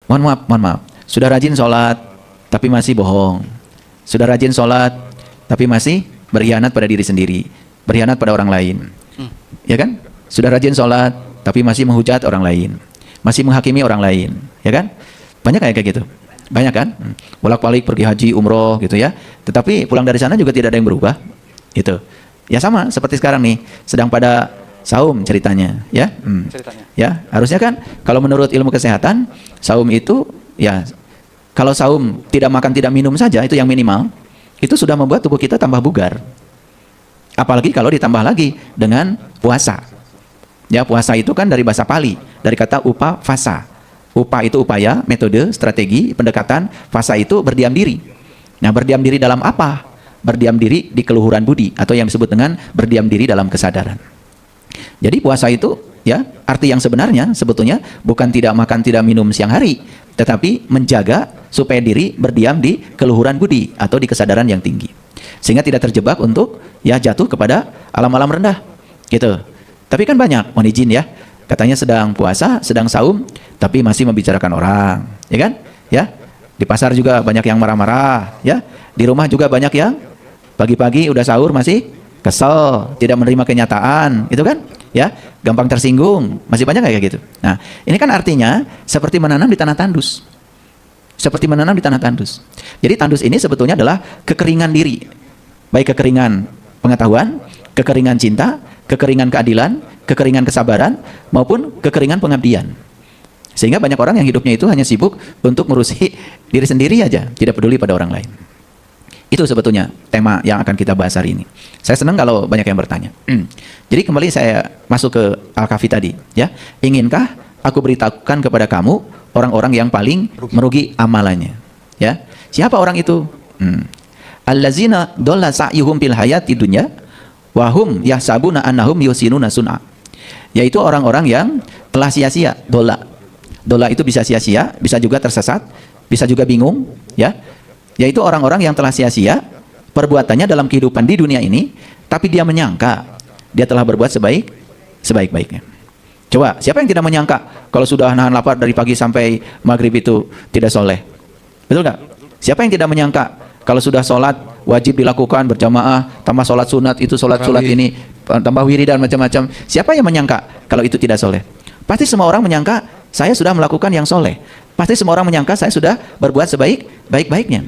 mohon maaf, sudah rajin sholat tapi masih bohong, sudah rajin sholat tapi masih berkhianat pada diri sendiri, berkhianat pada orang lain, ya kan? Sudah rajin sholat tapi masih menghujat orang lain, masih menghakimi orang lain, ya kan? Banyak kayak gitu, banyak kan? Bolak-balik pergi haji, umroh gitu ya, tetapi pulang dari sana juga tidak ada yang berubah, gitu. Ya sama seperti sekarang nih, sedang pada saum ceritanya, ya. Ceritanya. Ya, harusnya kan kalau menurut ilmu kesehatan, saum itu ya kalau saum tidak makan tidak minum saja itu yang minimal, itu sudah membuat tubuh kita tambah bugar. Apalagi kalau ditambah lagi dengan puasa. Ya, puasa itu kan dari bahasa Pali, dari kata upa fasa. Upa itu upaya, metode, strategi, pendekatan, fasa itu berdiam diri. Nah, berdiam diri dalam apa? Berdiam diri di keluhuran budi atau yang disebut dengan berdiam diri dalam kesadaran. Jadi puasa itu ya, arti yang sebenarnya sebetulnya bukan tidak makan tidak minum siang hari, tetapi menjaga supaya diri berdiam di keluhuran budi atau di kesadaran yang tinggi. Sehingga tidak terjebak untuk ya jatuh kepada alam-alam rendah. Gitu. Tapi kan banyak, mohon izin ya, katanya sedang puasa, sedang saum, tapi masih membicarakan orang, ya kan? Ya, di pasar juga banyak yang marah-marah, ya. Di rumah juga banyak yang pagi-pagi udah sahur masih kesel, tidak menerima kenyataan, itu kan? Ya, gampang tersinggung, masih banyak kayak gitu. Nah, ini kan artinya seperti menanam di tanah tandus. Seperti menanam di tanah tandus. Jadi tandus ini sebetulnya adalah kekeringan diri, baik kekeringan pengetahuan, kekeringan cinta, kekeringan keadilan, kekeringan kesabaran, maupun kekeringan pengabdian. Sehingga banyak orang yang hidupnya itu hanya sibuk untuk ngurusi diri sendiri aja, tidak peduli pada orang lain. Itu sebetulnya tema yang akan kita bahas hari ini. Saya senang kalau banyak yang bertanya. Jadi kembali saya masuk ke Al-Kahfi tadi, ya. Inginkah aku beritahukan kepada kamu orang-orang yang paling merugi amalannya? Ya. Siapa orang itu? Allazina dhalla sa'yuhum fil hayati dunya wa hum yahsabuna annahum yusinuna sun'a. Yaitu orang-orang yang telah sia-sia, dola. Dola itu bisa sia-sia, bisa juga tersesat, bisa juga bingung, ya. Yaitu orang-orang yang telah sia-sia perbuatannya dalam kehidupan di dunia ini, tapi dia menyangka dia telah berbuat sebaik-baiknya. Coba, siapa yang tidak menyangka kalau sudah nahan lapar dari pagi sampai maghrib itu tidak soleh? Betul nggak? Siapa yang tidak menyangka kalau sudah sholat wajib dilakukan berjamaah, tambah sholat sunat itu sholat ini, tambah wiridan macam-macam. Siapa yang menyangka kalau itu tidak soleh? Pasti semua orang menyangka saya sudah melakukan yang soleh. Pasti semua orang menyangka saya sudah berbuat sebaik-baiknya.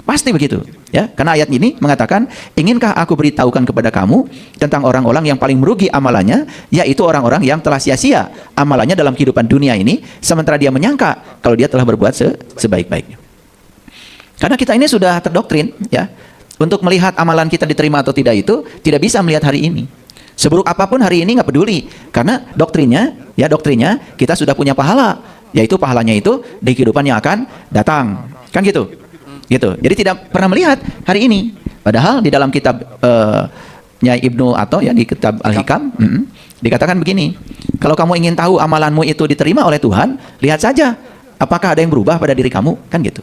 Pasti begitu, ya. Karena ayat ini mengatakan, inginkah aku beritahukan kepada kamu tentang orang-orang yang paling merugi amalannya, yaitu orang-orang yang telah sia-sia amalannya dalam kehidupan dunia ini, sementara dia menyangka kalau dia telah berbuat sebaik-baiknya. Karena kita ini sudah terdoktrin, ya, untuk melihat amalan kita diterima atau tidak itu tidak bisa melihat hari ini. Seburuk apapun hari ini nggak peduli, karena doktrinnya kita sudah punya pahala, yaitu pahalanya itu di kehidupan yang akan datang, kan gitu. Jadi tidak pernah melihat hari ini. Padahal di dalam kitab Ibnu Atha, ya, di kitab Al-Hikam, dikatakan begini, kalau kamu ingin tahu amalanmu itu diterima oleh Tuhan, lihat saja apakah ada yang berubah pada diri kamu, kan gitu.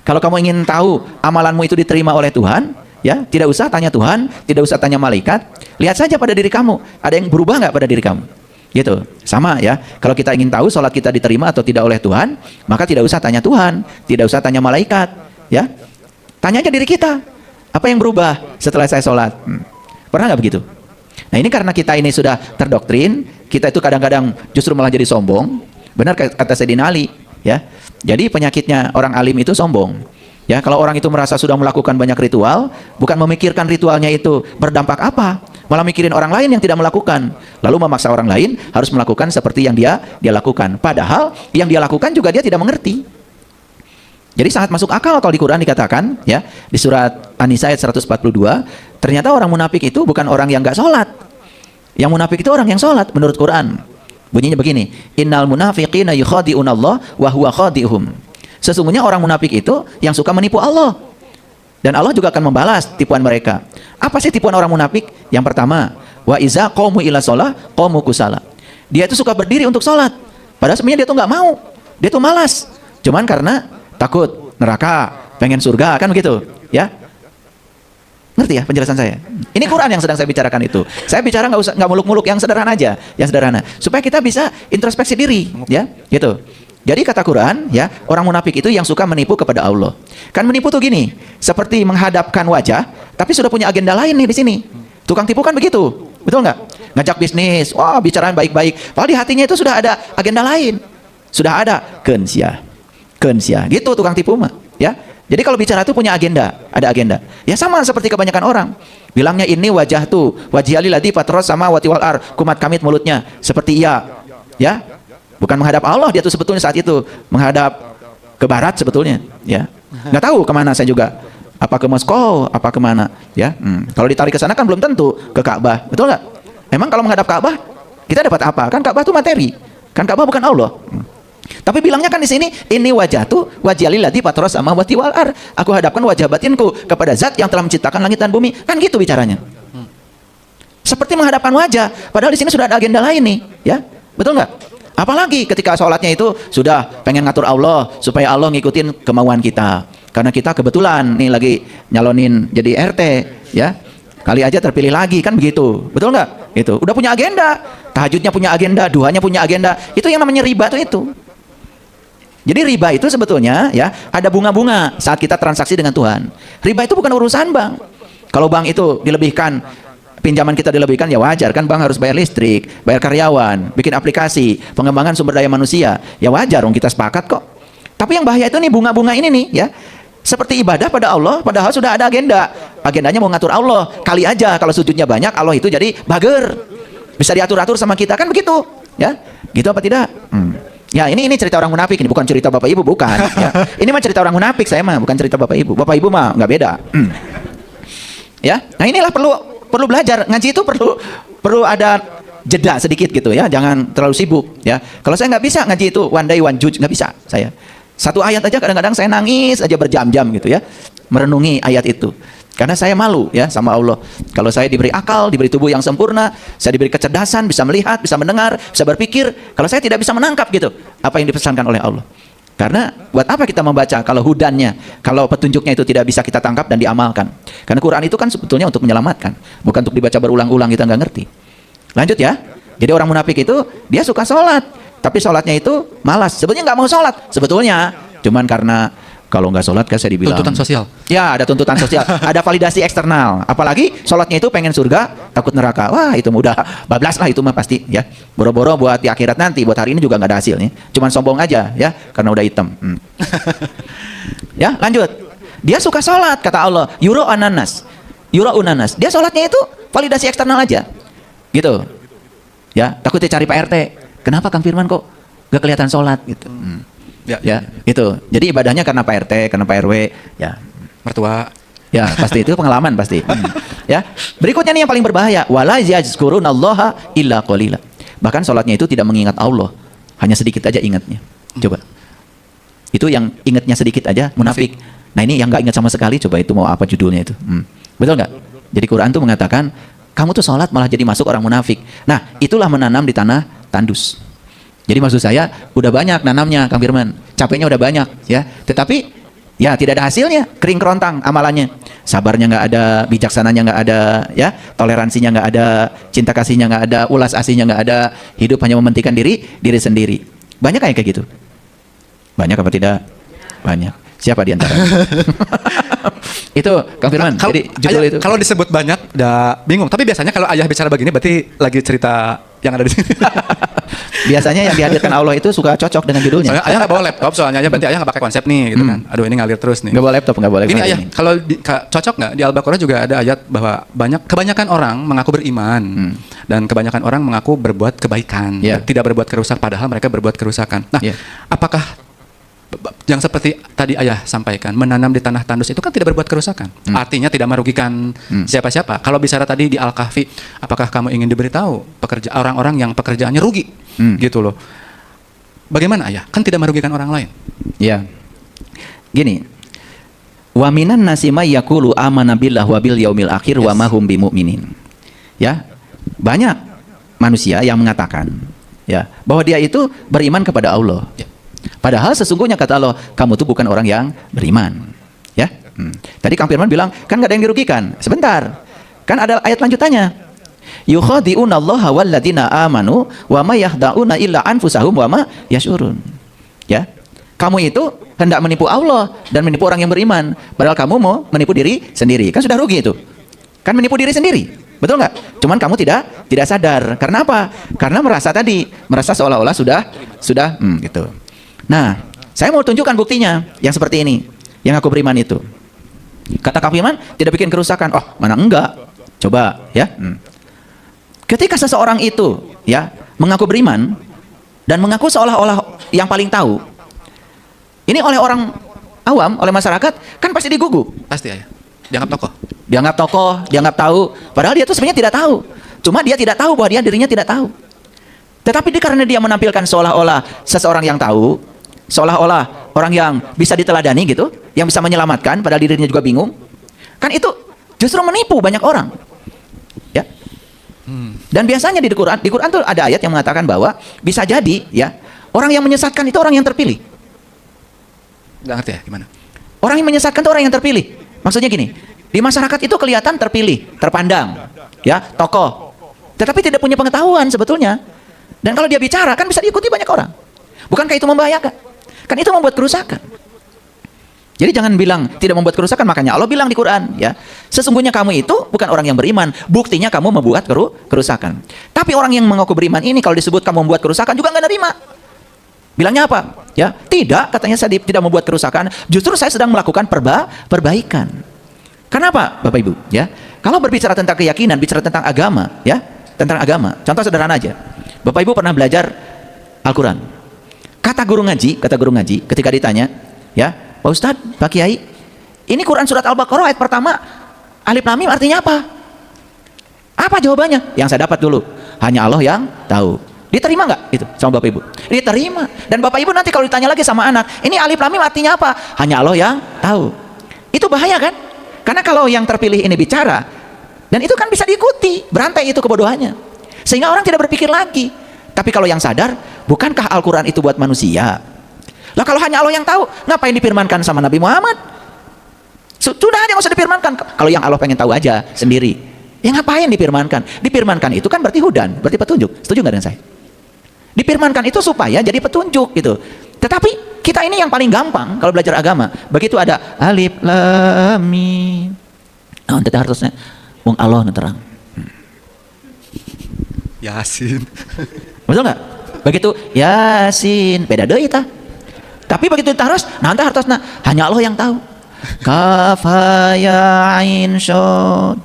Kalau kamu ingin tahu amalanmu itu diterima oleh Tuhan, ya, tidak usah tanya Tuhan, tidak usah tanya malaikat, lihat saja pada diri kamu, ada yang berubah nggak pada diri kamu. Gitu. Sama, ya. Kalau kita ingin tahu sholat kita diterima atau tidak oleh Tuhan, maka tidak usah tanya Tuhan, tidak usah tanya malaikat, ya. Tanya aja diri kita, apa yang berubah setelah saya sholat? Pernah nggak begitu? Nah, ini karena kita ini sudah terdoktrin, kita itu kadang-kadang justru malah jadi sombong. Benar kata Sayyidina Ali, ya. Jadi penyakitnya orang alim itu sombong. Ya, kalau orang itu merasa sudah melakukan banyak ritual, bukan memikirkan ritualnya itu berdampak apa, malah mikirin orang lain yang tidak melakukan, lalu memaksa orang lain harus melakukan seperti yang dia lakukan. Padahal yang dia lakukan juga dia tidak mengerti. Jadi sangat masuk akal kalau di Quran dikatakan, ya, di surat An-Nisa ayat 142, ternyata orang munafik itu bukan orang yang nggak sholat. Yang munafik itu orang yang sholat menurut Quran. Bunyinya begini, innal munafiqina yukhadi'unallaha wa huwa khadi'uhum. Sesungguhnya orang munafik itu yang suka menipu Allah. Dan Allah juga akan membalas tipuan mereka. Apa sih tipuan orang munafik? Yang pertama, wa iza qamu ila shalah qamu kusala. Dia itu suka berdiri untuk sholat, padahal sebenarnya dia tuh nggak mau. Dia tuh malas. Cuman karena takut neraka, pengen surga, kan begitu, ya. Ngerti ya penjelasan saya? Ini Quran yang sedang saya bicarakan itu. Saya bicara nggak muluk-muluk, yang sederhana aja, yang sederhana, supaya kita bisa introspeksi diri, ya, gitu. Jadi kata Quran, ya, orang munafik itu yang suka menipu kepada Allah. Kan menipu tuh gini, seperti menghadapkan wajah, tapi sudah punya agenda lain nih di sini. Tukang tipu kan begitu, betul nggak? Ngajak bisnis, wah bicaraan baik-baik, padahal di hatinya itu sudah ada agenda lain, sudah ada kensia, gitu tukang tipu mah, ya. Jadi kalau bicara itu punya agenda, ada agenda. Ya sama seperti kebanyakan orang. Bilangnya ini wajah tuh, wajhi alladzi fatras samawati wal ard, kumat kamit mulutnya, seperti iya, ya. Bukan menghadap Allah dia tuh sebetulnya saat itu, menghadap ke barat sebetulnya, ya. Nggak tahu kemana saya juga. Apa ke Moskow, apa kemana, ya. Kalau ditarik ke sana kan belum tentu ke Ka'bah, betul nggak? Emang kalau menghadap Ka'bah kita dapat apa? Kan Ka'bah itu materi, kan Ka'bah bukan Allah. Tapi bilangnya kan di sini, ini wajah tuh wajhil ladzi fatras samawati wal ard. Aku hadapkan wajah batinku kepada zat yang telah menciptakan langit dan bumi. Kan gitu bicaranya. Seperti menghadapkan wajah, padahal di sini sudah ada agenda lain nih, ya. Betul nggak? Apalagi ketika sholatnya itu sudah pengen ngatur Allah supaya Allah ngikutin kemauan kita. Karena kita kebetulan nih lagi nyalonin jadi RT, ya. Kali aja terpilih lagi, kan begitu. Betul nggak? Itu udah punya agenda. Tahajudnya punya agenda, duhanya punya agenda. Itu yang namanya riba tuh itu. Jadi riba itu sebetulnya, ya, ada bunga-bunga saat kita transaksi dengan Tuhan. Riba itu bukan urusan bank. Kalau bank itu dilebihkan, pinjaman kita dilebihkan, ya wajar kan, bank harus bayar listrik, bayar karyawan, bikin aplikasi, pengembangan sumber daya manusia, ya wajar dong, kita sepakat kok. Tapi yang bahaya itu nih bunga-bunga ini nih, ya, seperti ibadah pada Allah, padahal sudah ada agenda. Agendanya mau ngatur Allah. Kali aja kalau sujudnya banyak, Allah itu jadi bager, bisa diatur-atur sama kita, kan begitu, ya. Gitu apa tidak? Ya ini cerita orang munafik, ini bukan cerita bapak ibu, bukan, ya. Ini mah cerita orang munafik, saya mah bukan cerita bapak ibu. Bapak ibu mah nggak beda. Ya, nah inilah perlu belajar ngaji itu, perlu ada jeda sedikit gitu, ya, jangan terlalu sibuk, ya. Kalau saya nggak bisa ngaji itu one day one juz, nggak bisa saya. Satu ayat aja kadang-kadang saya nangis aja berjam-jam gitu, ya, merenungi ayat itu, karena saya malu, ya, sama Allah. Kalau saya diberi akal, diberi tubuh yang sempurna, saya diberi kecerdasan, bisa melihat, bisa mendengar, bisa berpikir, kalau saya tidak bisa menangkap gitu apa yang dipesankan oleh Allah. Karena buat apa kita membaca kalau hudannya, kalau petunjuknya itu tidak bisa kita tangkap dan diamalkan? Karena Quran itu kan sebetulnya untuk menyelamatkan, bukan untuk dibaca berulang-ulang kita nggak ngerti. Lanjut, ya. Jadi orang munafik itu dia suka sholat, tapi sholatnya itu malas. Sebetulnya nggak mau sholat, sebetulnya. Cuman karena kalau nggak sholat kan saya dibilang tuntutan sosial. Ya, ada tuntutan sosial, ada validasi eksternal. Apalagi sholatnya itu pengen surga, takut neraka. Wah, itu mudah bablas lah, itu mah pasti, ya. Boro-boro buat di akhirat nanti, buat hari ini juga nggak ada hasilnya. Cuman sombong aja, ya, karena udah hitam. Ya, lanjut. Dia suka sholat, kata Allah. Yuro ananas. Dia sholatnya itu validasi eksternal aja, gitu. Ya, takutnya cari Pak RT. Kenapa Kang Firman kok nggak kelihatan sholat, gitu. Ya, itu. Jadi ibadahnya karena Pak RT, karena Pak RW, ya. Mertua. Ya, pasti itu pengalaman pasti. Ya. Berikutnya nih yang paling berbahaya, wala yazkurunallaha illa qalila. Bahkan sholatnya itu tidak mengingat Allah, hanya sedikit aja ingatnya. Coba. Itu yang ingatnya sedikit aja, munafik. Nah, ini yang nggak ingat sama sekali, coba itu mau apa judulnya itu? Betul nggak? Jadi Quran tuh mengatakan, kamu tuh sholat malah jadi masuk orang munafik. Nah, itulah menanam di tanah tandus. Jadi maksud saya udah banyak nanamnya, Kang Firman, capeknya udah banyak, ya. Tetapi ya tidak ada hasilnya, kering kerontang amalannya. Sabarnya nggak ada, bijaksananya nggak ada, ya. Toleransinya nggak ada, cinta kasihnya nggak ada, ulas asihnya nggak ada. Hidup hanya mementingkan diri sendiri. Banyak kayak gitu. Banyak apa tidak? Banyak. Siapa di antara? Itu Kang Firman. Jadi judul itu. Kalau disebut banyak, udah bingung. Tapi biasanya kalau ayah bicara begini, berarti lagi cerita yang ada di sini. Biasanya yang dihadirkan Allah itu suka cocok dengan judulnya. Soalnya ayah nggak bawa laptop, soalnya berarti ayah nggak pakai konsep nih, gitu kan. Aduh, ini ngalir terus nih. Nggak bawa laptop, nggak boleh. Ini ayah, kalau cocok nggak di Al-Baqarah juga ada ayat bahwa kebanyakan orang mengaku beriman dan kebanyakan orang mengaku berbuat kebaikan, tidak berbuat kerusakan, padahal mereka berbuat kerusakan. Nah, apakah yang seperti tadi ayah sampaikan, menanam di tanah tandus itu kan tidak berbuat kerusakan, artinya tidak merugikan siapa-siapa. Kalau bicara tadi di Al-Kahfi, apakah kamu ingin diberitahu orang-orang yang pekerjaannya rugi, gitu loh? Bagaimana ayah? Kan tidak merugikan orang lain. Ya, gini, wa minan nasi may yaqulu amana billah wa bil yaumil akhir wa ma hum bimumin. Ya, banyak manusia yang mengatakan, ya, bahwa dia itu beriman kepada Allah. Padahal sesungguhnya kata Allah, kamu tuh bukan orang yang beriman, ya. Tadi Kang Firman bilang kan nggak ada yang dirugikan. Sebentar, kan ada ayat lanjutannya. Yukhadi'unallaha walladzina amanu wa ma yahda'una illa anfusahum wa ma yash'urun. Ya. Kamu itu hendak menipu Allah dan menipu orang yang beriman, padahal kamu mau menipu diri sendiri. Kan sudah rugi itu. Kan menipu diri sendiri. Betul nggak? Cuman kamu tidak sadar. Karena apa? Karena merasa seolah-olah sudah gitu. Nah, saya mau tunjukkan buktinya yang seperti ini. Yang aku beriman itu. Kata Kak Firman tidak bikin kerusakan. Oh, mana enggak? Coba ya. Ketika seseorang itu ya mengaku beriman dan mengaku seolah-olah yang paling tahu, ini oleh orang awam, oleh masyarakat kan pasti digugu. Pasti ya. Dianggap tokoh, dianggap tahu. Padahal dia tuh sebenarnya tidak tahu. Cuma dia tidak tahu bahwa dirinya tidak tahu. Tetapi karena dia menampilkan seolah-olah seseorang yang tahu, seolah-olah orang yang bisa diteladani gitu, yang bisa menyelamatkan, padahal dirinya juga bingung. Kan itu justru menipu banyak orang. Ya. Dan biasanya di Quran tuh ada ayat yang mengatakan bahwa bisa jadi ya orang yang menyesatkan itu orang yang terpilih. Nggak ngerti ya gimana? Orang yang menyesatkan itu orang yang terpilih. Maksudnya gini, di masyarakat itu kelihatan terpilih, terpandang, ya tokoh. Tetapi tidak punya pengetahuan sebetulnya. Dan kalau dia bicara kan bisa diikuti banyak orang. Bukankah itu membahayakan? Kan itu membuat kerusakan. Jadi jangan bilang tidak membuat kerusakan, makanya Allah bilang di Quran, ya, sesungguhnya kamu itu bukan orang yang beriman, buktinya kamu membuat kerusakan. Tapi orang yang mengaku beriman ini kalau disebut kamu membuat kerusakan juga nggak nerima. Bilangnya apa? Ya, tidak, katanya saya tidak membuat kerusakan, justru saya sedang melakukan perbaikan. Kenapa, Bapak Ibu? Ya, kalau berbicara tentang keyakinan, bicara tentang agama, ya, tentang agama. Contoh sederhana aja. Bapak Ibu pernah belajar Al-Quran. Kata guru ngaji, ketika ditanya, ya, Pak Ustadz, Pak Kiai, ini Quran surat Al-Baqarah ayat pertama, Alif Lam Mim artinya apa? Apa jawabannya? Yang saya dapat dulu, hanya Allah yang tahu. Diterima nggak itu sama Bapak Ibu? Diterima. Dan Bapak Ibu nanti kalau ditanya lagi sama anak, ini Alif Lam Mim artinya apa? Hanya Allah yang tahu. Itu bahaya kan? Karena kalau yang terpilih ini bicara, dan itu kan bisa diikuti, berantai itu kebodohannya. Sehingga orang tidak berpikir lagi. Tapi kalau yang sadar, bukankah Al-Quran itu buat manusia? Lah kalau hanya Allah yang tahu, ngapain difirmankan sama Nabi Muhammad? Sudah aja nggak usah difirmankan. Kalau yang Allah pengen tahu aja sendiri, ya ngapain difirmankan? Difirmankan itu kan berarti hudan, berarti petunjuk. Setuju nggak dengan saya? Difirmankan itu supaya jadi petunjuk gitu. Tetapi kita ini yang paling gampang kalau belajar agama. Begitu ada Alif Lam Mim. Nah, kita harusnya wong Allah terang. Yasin. Betul nggak? Begitu Yasin, beda deui tah. Tapi begitu terus, nanti hartosna hanya Allah yang tahu. Kaf ha ya ain shad.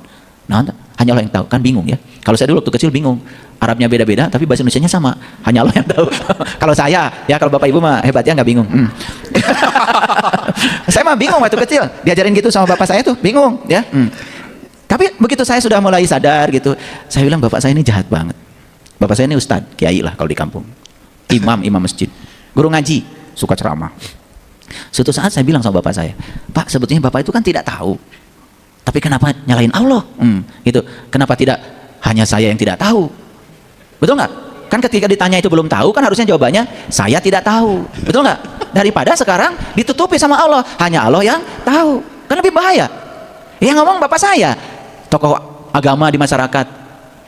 Nah, hanya Allah yang tahu. Kan bingung ya. Kalau saya dulu waktu kecil bingung. Arabnya beda-beda, tapi bahasa Indonesianya sama. Hanya Allah yang tahu. Kalau saya, ya kalau Bapak Ibu mah hebat ya, nggak bingung. Saya mah bingung waktu kecil. Diajarin gitu sama Bapak saya tuh, bingung ya. Tapi begitu saya sudah mulai sadar gitu, saya bilang Bapak saya ini jahat banget. Bapak saya ini ustadz, kiai lah kalau di kampung. Imam masjid. Guru ngaji, suka ceramah. Suatu saat saya bilang sama Bapak saya, Pak sebetulnya Bapak itu kan tidak tahu. Tapi kenapa nyalain Allah? Gitu. Kenapa tidak hanya saya yang tidak tahu? Betul nggak? Kan ketika ditanya itu belum tahu, kan harusnya jawabannya saya tidak tahu. Betul nggak? Daripada sekarang ditutupi sama Allah, hanya Allah yang tahu. Kan lebih bahaya. Yang ngomong Bapak saya, tokoh agama di masyarakat.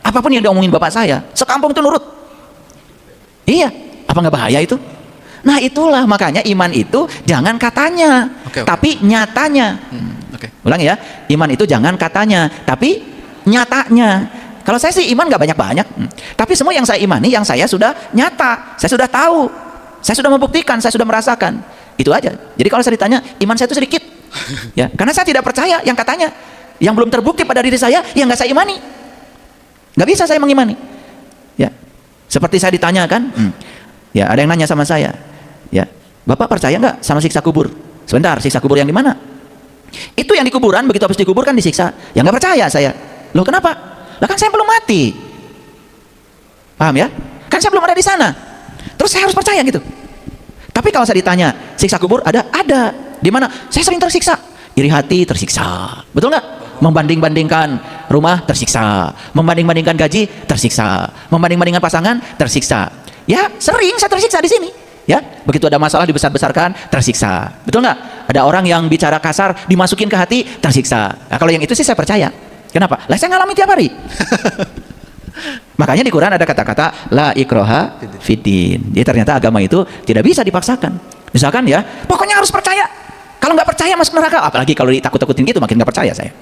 Apapun yang diomongin Bapak saya, sekampung itu nurut. Iya, apa nggak bahaya itu? Nah itulah makanya iman itu jangan katanya, tapi nyatanya. Ulangi ya, iman itu jangan katanya, tapi nyatanya. Kalau saya sih iman nggak banyak-banyak, tapi semua yang saya imani, yang saya sudah nyata, saya sudah tahu, saya sudah membuktikan, saya sudah merasakan, itu aja. Jadi kalau saya ditanya, iman saya itu sedikit, ya, karena saya tidak percaya yang katanya, yang belum terbukti pada diri saya, yang nggak saya imani, nggak bisa saya mengimani, ya. Seperti saya ditanya kan, ya ada yang nanya sama saya, ya, Bapak percaya nggak sama siksa kubur? Sebentar, siksa kubur yang di mana? Itu yang di kuburan, begitu habis dikubur kan disiksa. Ya nggak percaya saya. Loh kenapa? Lah kan saya belum mati. Paham ya? Kan saya belum ada di sana. Terus saya harus percaya gitu. Tapi kalau saya ditanya, siksa kubur ada? Ada. Di mana? Saya sering tersiksa. Iri hati tersiksa. Betul nggak? Membanding-bandingkan rumah tersiksa. Membanding-bandingkan gaji tersiksa. Membanding-bandingkan pasangan tersiksa. Ya, sering saya tersiksa di sini. Ya, begitu ada masalah dibesar-besarkan tersiksa. Betul nggak? Ada orang yang bicara kasar dimasukin ke hati tersiksa. Nah, kalau yang itu sih saya percaya. Kenapa? Lah saya ngalami tiap hari. Makanya di Quran ada kata-kata la ikroha fiddin. Jadi ternyata agama itu tidak bisa dipaksakan. Misalkan ya, pokoknya harus percaya. Kalau nggak percaya masuk neraka. Apalagi kalau ditakut-takutin gitu, makin nggak percaya saya.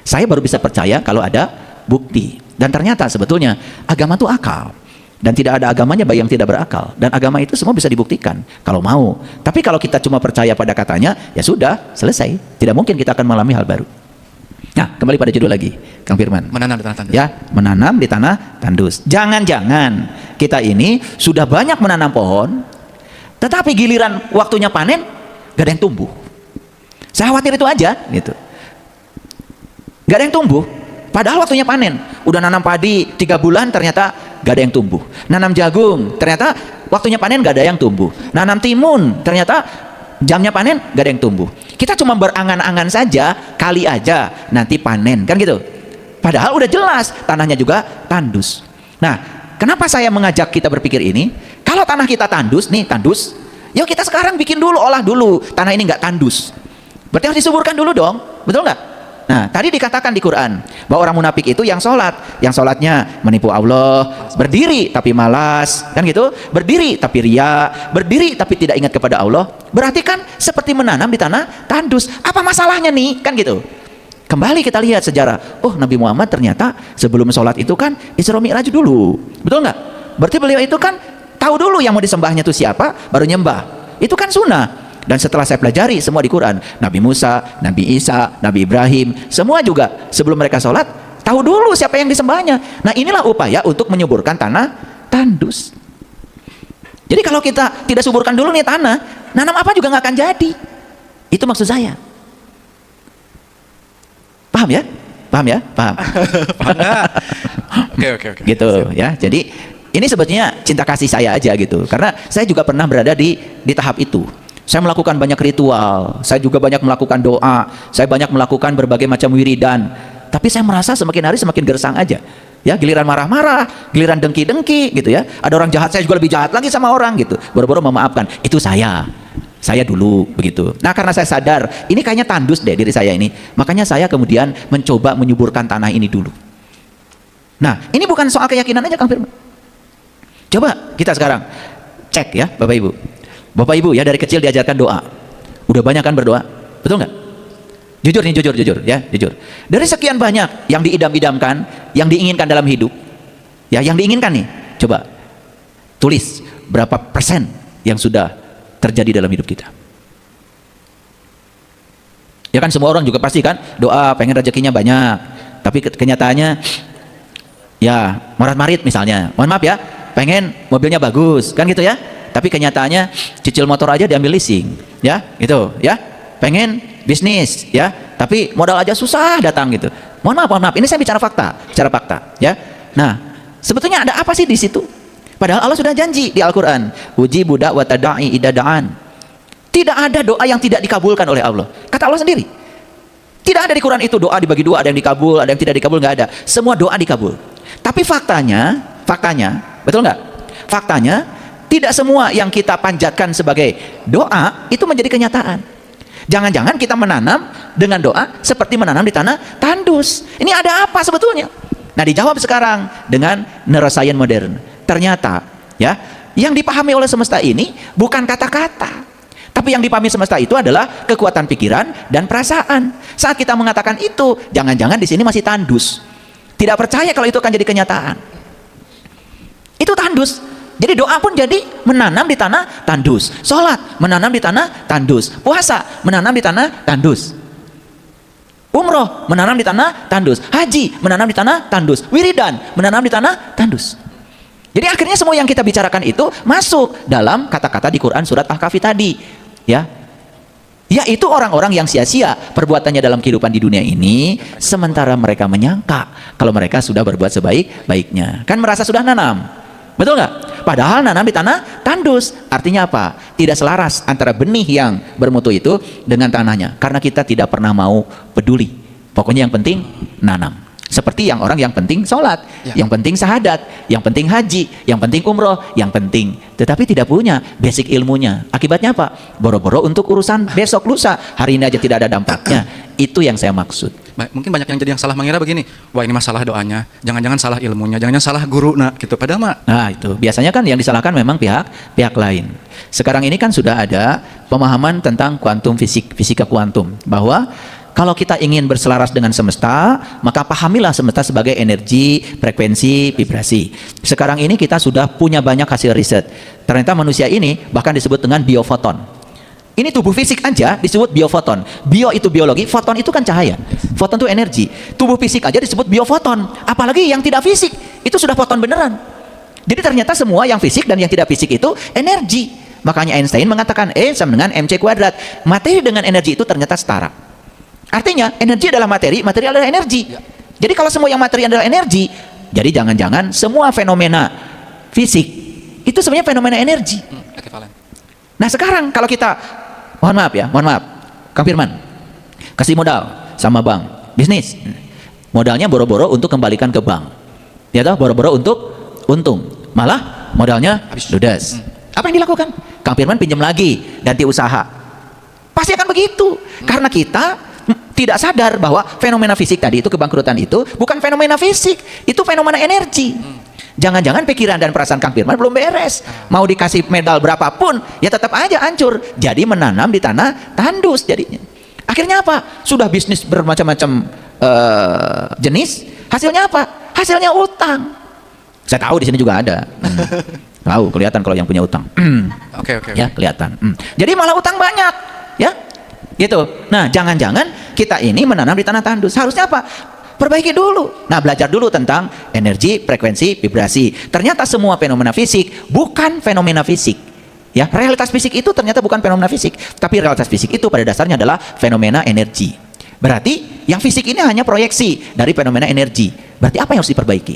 Saya baru bisa percaya kalau ada bukti. Dan ternyata sebetulnya agama itu akal. Dan tidak ada agamanya bagi yang tidak berakal. Dan agama itu semua bisa dibuktikan kalau mau. Tapi kalau kita cuma percaya pada katanya, ya sudah, selesai. Tidak mungkin kita akan mengalami hal baru. Nah, kembali pada judul lagi, Kang Firman. Menanam di tanah tandus. Ya, menanam di tanah tandus. Jangan-jangan kita ini sudah banyak menanam pohon, tetapi giliran waktunya panen, gak ada yang tumbuh. Saya khawatir itu aja, gitu. Gak ada yang tumbuh. Padahal waktunya panen. Udah nanam padi 3 bulan, ternyata gak ada yang tumbuh. Nanam jagung, ternyata waktunya panen gak ada yang tumbuh. Nanam timun, ternyata jamnya panen gak ada yang tumbuh. Kita cuma berangan-angan saja, kali aja nanti panen, kan gitu. Padahal udah jelas tanahnya juga tandus. Nah, kenapa saya mengajak kita berpikir ini? Kalau tanah kita tandus nih, tandus, yuk kita sekarang bikin dulu, olah dulu tanah ini nggak tandus. Berarti harus disuburkan dulu dong, betul nggak? Nah, tadi dikatakan di Quran bahwa orang munafik itu yang sholatnya menipu Allah, berdiri tapi malas, kan gitu, berdiri tapi ria, berdiri tapi tidak ingat kepada Allah. Berarti kan seperti menanam di tanah tandus. Apa masalahnya nih, kan gitu. Kembali kita lihat sejarah. Oh, Nabi Muhammad ternyata sebelum sholat itu kan Isra Mi'raj dulu, betul nggak? Berarti beliau itu kan tahu dulu yang mau disembahnya itu siapa, baru nyembah. Itu kan sunnah. Dan setelah saya pelajari semua di Quran, Nabi Musa, Nabi Isa, Nabi Ibrahim, semua juga sebelum mereka sholat, tahu dulu siapa yang disembahnya. Nah, inilah upaya untuk menyuburkan tanah tandus. Jadi kalau kita tidak suburkan dulu nih tanah, nanam apa juga nggak akan jadi. Itu maksud saya. Paham ya? Paham ya? Paham. Paham nggak? Oke. Gitu ya. Jadi ini sebetulnya cinta kasih saya aja gitu. Karena saya juga pernah berada di tahap itu. Saya melakukan banyak ritual, saya juga banyak melakukan doa, saya banyak melakukan berbagai macam wiridan. Tapi saya merasa semakin hari semakin gersang aja. Ya, giliran marah-marah, giliran dengki-dengki gitu ya. Ada orang jahat, saya juga lebih jahat lagi sama orang gitu. Boro-boro memaafkan. Itu saya dulu begitu. Nah, karena saya sadar ini kayaknya tandus deh diri saya ini. Makanya saya kemudian mencoba menyuburkan tanah ini dulu. Nah, ini bukan soal keyakinan aja, Kang Firman. Coba kita sekarang cek ya, Bapak Ibu. Bapak Ibu ya, dari kecil diajarkan doa. Udah banyak kan berdoa? Betul nggak? Jujur nih, jujur ya, jujur. Dari sekian banyak yang diidam-idamkan, yang diinginkan dalam hidup, ya, yang diinginkan nih, coba tulis berapa persen yang sudah terjadi dalam hidup kita. Ya kan, semua orang juga pasti kan doa pengen rezekinya banyak, tapi kenyataannya ya morat-marit misalnya. Mohon maaf ya, pengen mobilnya bagus, kan gitu ya. Tapi kenyataannya cicil motor aja diambil leasing, ya, gitu, ya. Pengen bisnis, ya, tapi modal aja susah datang gitu. Mohon maaf. Ini saya bicara fakta, ya. Nah, sebetulnya ada apa sih di situ? Padahal Allah sudah janji di Al-Quran, uji budak wa tada'i idada'an. Tidak ada doa yang tidak dikabulkan oleh Allah. Kata Allah sendiri. Tidak ada di Quran itu doa dibagi dua, ada yang dikabul, ada yang tidak dikabul, nggak ada. Semua doa dikabul. Tapi faktanya, betul nggak? Faktanya, tidak semua yang kita panjatkan sebagai doa itu menjadi kenyataan. Jangan-jangan kita menanam dengan doa seperti menanam di tanah tandus. Ini ada apa sebetulnya? Nah, dijawab sekarang dengan neuroscience modern. Ternyata ya, yang dipahami oleh semesta ini bukan kata-kata. Tapi yang dipahami semesta itu adalah kekuatan pikiran dan perasaan. Saat kita mengatakan itu, jangan-jangan di sini masih tandus. Tidak percaya kalau itu akan jadi kenyataan. Itu tandus. Jadi doa pun jadi menanam di tanah tandus. Sholat menanam di tanah tandus. Puasa menanam di tanah tandus. Umroh menanam di tanah tandus. Haji menanam di tanah tandus. Wiridan menanam di tanah tandus. Jadi akhirnya semua yang kita bicarakan itu masuk dalam kata-kata di Quran surat Al-Kahfi tadi, ya. Yaitu orang-orang yang sia-sia perbuatannya dalam kehidupan di dunia ini, sementara mereka menyangka kalau mereka sudah berbuat sebaik-baiknya. Kan merasa sudah nanam. Betul nggak? Padahal nanam di tanah tandus. Artinya apa? Tidak selaras antara benih yang bermutu itu dengan tanahnya. Karena kita tidak pernah mau peduli. Pokoknya yang penting nanam. Seperti yang orang yang penting sholat, yang penting syahadat, yang penting haji, yang penting umroh, yang penting. Tetapi tidak punya basic ilmunya. Akibatnya apa? Boro-boro untuk urusan besok lusa. Hari ini aja tidak ada dampaknya. Itu yang saya maksud. Mungkin banyak yang jadi yang salah mengira begini, wah ini masalah doanya, jangan-jangan salah ilmunya, jangan-jangan salah guru, nah gitu. Padahal mah. Nah itu biasanya kan yang disalahkan memang pihak lain. Sekarang ini kan sudah ada pemahaman tentang kuantum fisika kuantum, bahwa kalau kita ingin berselaras dengan semesta, maka pahamilah semesta sebagai energi, frekuensi, vibrasi. Sekarang ini kita sudah punya banyak hasil riset. Ternyata manusia ini bahkan disebut dengan biofoton. Ini tubuh fisik aja disebut biofoton. Bio itu biologi, foton itu kan cahaya. Foton itu energi. Tubuh fisik aja disebut biofoton. Apalagi yang tidak fisik, itu sudah foton beneran. Jadi ternyata semua yang fisik dan yang tidak fisik itu energi. Makanya Einstein mengatakan E sama dengan mc kuadrat. Materi dengan energi itu ternyata setara. Artinya energi adalah materi, materi adalah energi. Jadi kalau semua yang materi adalah energi, jadi jangan-jangan semua fenomena fisik itu sebenarnya fenomena energi. Nah sekarang kalau kita, mohon maaf, Kang Firman, kasih modal sama bank, bisnis, modalnya boro-boro untuk kembalikan ke bank, ya toh, boro-boro untuk untung, malah modalnya ludes. Apa yang dilakukan? Kang Firman pinjam lagi, ganti usaha. Pasti akan begitu, karena kita tidak sadar bahwa fenomena fisik tadi itu, kebangkrutan itu bukan fenomena fisik, itu fenomena energi. Jangan-jangan pikiran dan perasaan Kang Firman belum beres, mau dikasih medal berapapun ya tetap aja hancur. Jadi menanam di tanah tandus jadinya. Akhirnya apa? Sudah bisnis bermacam-macam jenis, hasilnya apa? Hasilnya utang. Saya tahu di sini juga ada. Tahu, kelihatan kalau yang punya utang. Oke. Ya kelihatan. Jadi malah utang banyak, ya. Gitu. Nah, jangan-jangan kita ini menanam di tanah tandus. Harusnya apa? Perbaiki dulu. Nah, belajar dulu tentang energi, frekuensi, vibrasi. Ternyata semua fenomena fisik bukan fenomena fisik. Ya, realitas fisik itu ternyata bukan fenomena fisik, tapi realitas fisik itu pada dasarnya adalah fenomena energi. Berarti yang fisik ini hanya proyeksi dari fenomena energi. Berarti apa yang harus diperbaiki?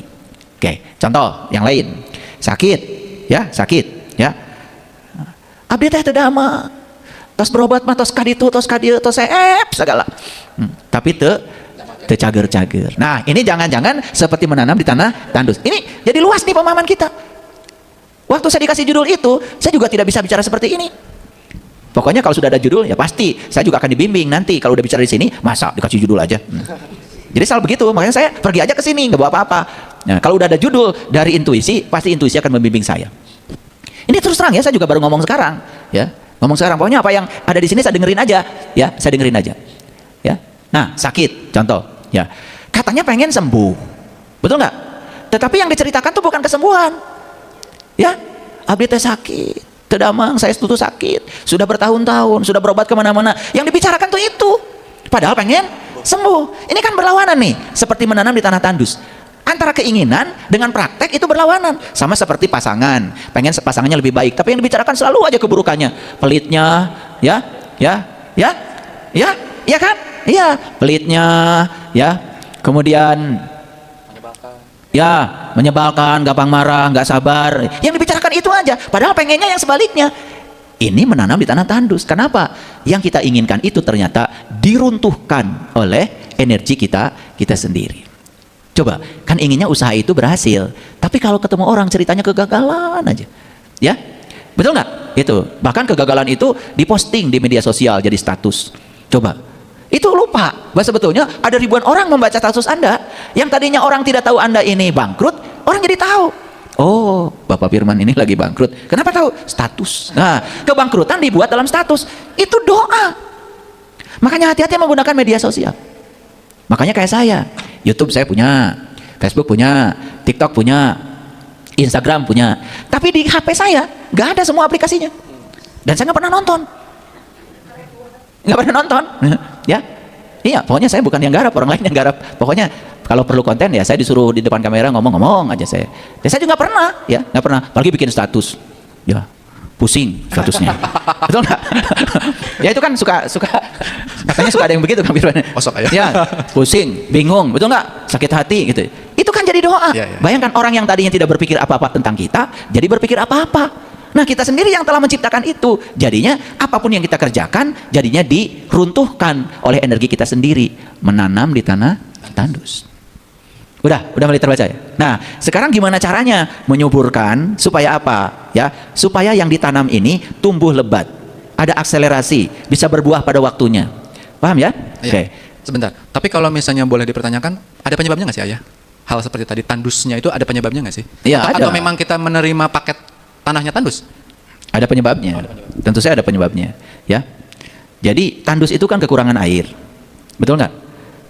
Oke, contoh yang lain. Sakit, ya. Abdi teh teu dama. Tos berobat mah tos kaditu, tos kadieu, tos seep segala. Tapi teu cager-cager. Nah, ini jangan-jangan seperti menanam di tanah tandus. Ini jadi luas nih pemahaman kita. Waktu saya dikasih judul itu, saya juga tidak bisa bicara seperti ini. Pokoknya kalau sudah ada judul, ya pasti saya juga akan dibimbing nanti. Kalau udah bicara di sini, masa dikasih judul aja. Jadi selalu begitu, makanya saya pergi aja ke sini, nggak bawa apa-apa. Nah, kalau udah ada judul dari intuisi, pasti intuisi akan membimbing saya. Ini terus terang ya, saya juga baru ngomong sekarang, ya. Ngomong sekarang, pokoknya apa yang ada di sini saya dengerin aja, ya, saya dengerin aja, ya. Nah, sakit, contoh, ya, katanya pengen sembuh, betul nggak? Tetapi yang diceritakan tuh bukan kesembuhan, ya. Abdi teh sakit, teu damang, saya tuh sakit, sudah bertahun-tahun, sudah berobat kemana-mana, yang dibicarakan tuh itu, padahal pengen sembuh. Ini kan berlawanan nih, seperti menanam di tanah tandus. Antara keinginan dengan praktek itu berlawanan. Sama seperti pasangan, pengen pasangannya lebih baik, tapi yang dibicarakan selalu aja keburukannya, pelitnya, ya kan, iya, pelitnya, ya, kemudian menyebalkan, gampang marah, nggak sabar. Yang dibicarakan itu aja, padahal pengennya yang sebaliknya. Ini menanam di tanah tandus. Kenapa? Yang kita inginkan itu ternyata diruntuhkan oleh energi kita sendiri. Coba, kan inginnya usaha itu berhasil, tapi kalau ketemu orang ceritanya kegagalan aja, ya, betul nggak? Itu bahkan kegagalan itu diposting di media sosial jadi status. Coba, itu lupa bahwa sebetulnya ada ribuan orang membaca status Anda, yang tadinya orang tidak tahu Anda ini bangkrut, orang jadi tahu. Oh, Bapak Firman ini lagi bangkrut. Kenapa tahu? Status. Nah, kebangkrutan dibuat dalam status. Itu doa. Makanya hati-hati menggunakan media sosial. Makanya kayak saya, YouTube saya punya, Facebook punya, TikTok punya, Instagram punya. Tapi di HP saya nggak ada semua aplikasinya. Dan saya nggak pernah nonton. Nggak pernah nonton, ya. Iya, pokoknya saya bukan yang garap, orang lain yang garap. Pokoknya kalau perlu konten ya saya disuruh di depan kamera ngomong-ngomong aja saya. Dan saya juga nggak pernah, ya, nggak pernah. Apalagi bikin status, ya. Pusing statusnya, betul nggak? Ya itu kan suka katanya suka ada yang begitu kan Firman. Ya, pusing, bingung, betul nggak? Sakit hati gitu. Itu kan jadi doa. Ya. Bayangkan orang yang tadinya tidak berpikir apa-apa tentang kita, jadi berpikir apa-apa. Nah kita sendiri yang telah menciptakan itu, jadinya apapun yang kita kerjakan, jadinya diruntuhkan oleh energi kita sendiri, menanam di tanah tandus. Udah mulai terbaca ya. Nah, sekarang gimana caranya menyuburkan supaya apa? Ya, supaya yang ditanam ini tumbuh lebat, ada akselerasi, bisa berbuah pada waktunya. Paham ya? Oke. Sebentar. Tapi kalau misalnya boleh dipertanyakan, ada penyebabnya nggak sih ayah? Hal seperti tadi tandusnya itu ada penyebabnya nggak sih? Iya, ada. Atau memang kita menerima paket tanahnya tandus? Ada penyebabnya. Tentu saja ada penyebabnya, ya. Jadi tandus itu kan kekurangan air, betul nggak?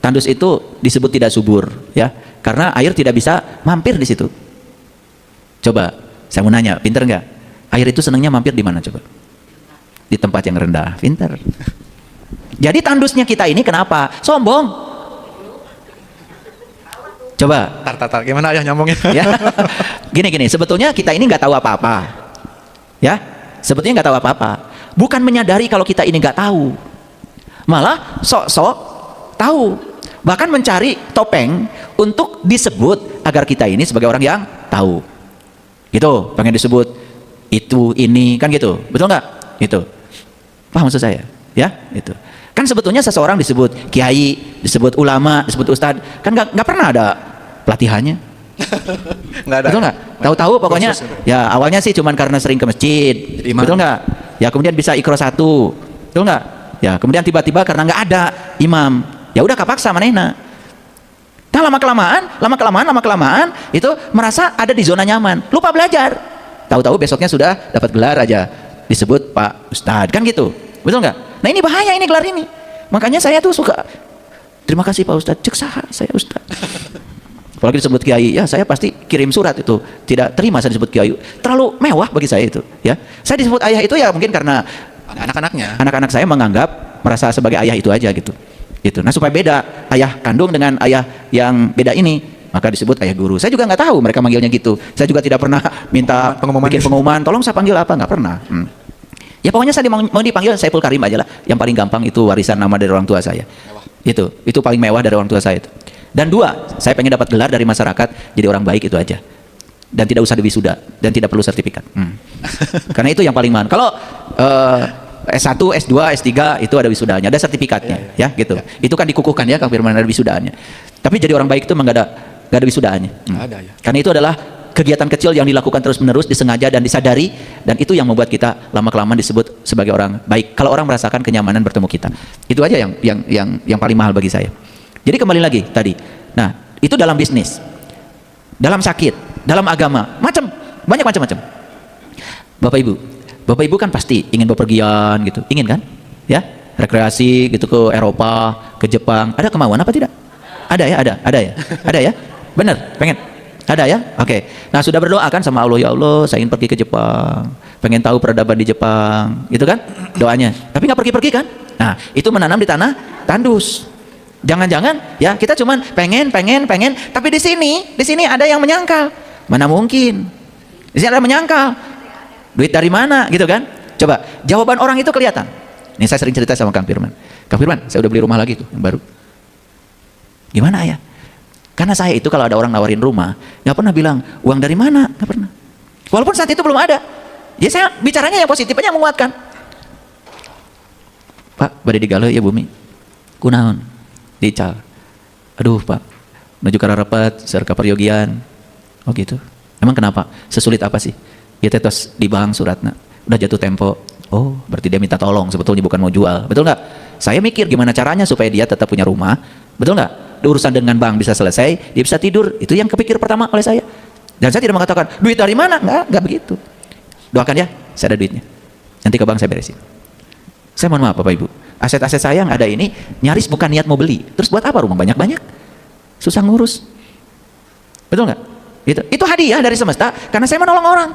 Tandus itu disebut tidak subur, ya, karena air tidak bisa mampir di situ. Coba, saya mau nanya, pinter nggak? Air itu senangnya mampir di mana coba? Di tempat yang rendah, pinter. Jadi tandusnya kita ini kenapa? Sombong. Coba. Tar, gimana ayah nyambungnya? Ya, gini, sebetulnya kita ini nggak tahu apa-apa, ya, sebetulnya nggak tahu apa-apa. Bukan menyadari kalau kita ini nggak tahu, malah sok-sok tahu, bahkan mencari topeng untuk disebut agar kita ini sebagai orang yang tahu. Gitu, pengen disebut itu ini kan gitu, betul nggak? Gitu, paham maksud saya? Ya, itu. Kan sebetulnya seseorang disebut kiai, disebut ulama, disebut ustadz, kan nggak pernah ada pelatihannya. Nggak ada. Betul nggak? Tahu-tahu pokoknya ya awalnya sih cuman karena sering ke masjid, betul nggak? Ya kemudian bisa Iqra 1, betul nggak? Ya kemudian tiba-tiba karena nggak ada imam, ya udah kapaksa manehna. Nah lama kelamaan itu merasa ada di zona nyaman, lupa belajar. Tahu-tahu besoknya sudah dapat gelar aja, disebut Pak Ustadz, kan gitu, betul nggak? Nah ini bahaya ini gelar ini. Makanya saya tuh suka, terima kasih Pak Ustadz, cek saha saya Ustadz. Apalagi disebut kiai, ya saya pasti kirim surat itu, tidak terima saya disebut kiai, terlalu mewah bagi saya itu, ya. Saya disebut ayah itu ya mungkin karena anak-anak saya menganggap merasa sebagai ayah itu aja gitu. Gitu. Nah supaya beda ayah kandung dengan ayah yang beda ini, maka disebut ayah guru. Saya juga nggak tahu mereka manggilnya gitu. Saya juga tidak pernah minta bikin pengumuman, tolong saya panggil apa, nggak pernah. Ya pokoknya saya mau dipanggil Saiful Karim aja lah. Yang paling gampang itu warisan nama dari orang tua saya. Itu paling mewah dari orang tua saya itu. Dan dua, saya pengen dapat gelar dari masyarakat jadi orang baik itu aja. Dan tidak usah diwisuda dan tidak perlu sertifikat. Karena itu yang paling mahal. Kalau S1, S2, S3 itu ada wisudanya, ada sertifikatnya, ya gitu. Itu kan dikukuhkan ya Kang Firman, ada wisudaannya. Tapi jadi orang baik itu memang nggak ada wisudaannya. Ada ya. Karena itu adalah kegiatan kecil yang dilakukan terus-menerus, disengaja dan disadari, dan itu yang membuat kita lama-kelamaan disebut sebagai orang baik. Kalau orang merasakan kenyamanan bertemu kita, itu aja yang paling mahal bagi saya. Jadi kembali lagi tadi. Nah, itu dalam bisnis, dalam sakit, dalam agama, banyak macam-macam. Bapak Ibu kan pasti ingin bepergian gitu, ingin kan? Ya, rekreasi gitu ke Eropa, ke Jepang. Ada kemauan apa tidak? Ada ya. Benar, pengen. Ada ya? Oke. Nah, sudah berdoa kan sama Allah, ya Allah, saya ingin pergi ke Jepang, pengen tahu peradaban di Jepang, gitu kan? Doanya. Tapi nggak pergi-pergi kan? Nah, itu menanam di tanah tandus. Jangan-jangan ya kita cuman pengen, tapi di sini ada yang menyangkal. Mana mungkin? Di sini ada menyangkal. Duit dari mana gitu kan? Coba jawaban orang itu kelihatan. Ini saya sering cerita sama Kang Firman. Kang Firman, saya udah beli rumah lagi tuh yang baru. Gimana ya? Karena saya itu kalau ada orang nawarin rumah, nggak pernah bilang uang dari mana, nggak pernah. Walaupun saat itu belum ada. Ya saya bicaranya yang positif aja, menguatkan. Pak, bade digalau ya bumi. Kunaon? Dical. Aduh Pak, menuju Kararapat, serka peryogian. Oh gitu. Emang kenapa? Sesulit apa sih? Ya tetos di bank suratnya. Udah jatuh tempo. Oh, berarti dia minta tolong, sebetulnya bukan mau jual. Betul nggak? Saya mikir gimana caranya supaya dia tetap punya rumah. Betul nggak? Urusan dengan bank bisa selesai, dia bisa tidur. Itu yang kepikir pertama oleh saya. Dan saya tidak mengatakan, duit dari mana? Nggak begitu. Doakan ya, saya ada duitnya. Nanti ke bank saya beresin. Saya mohon maaf Bapak Ibu. Aset-aset saya yang ada ini nyaris bukan niat mau beli. Terus buat apa rumah banyak-banyak? Susah ngurus. Betul nggak? Gitu. Itu hadiah dari semesta karena saya menolong orang.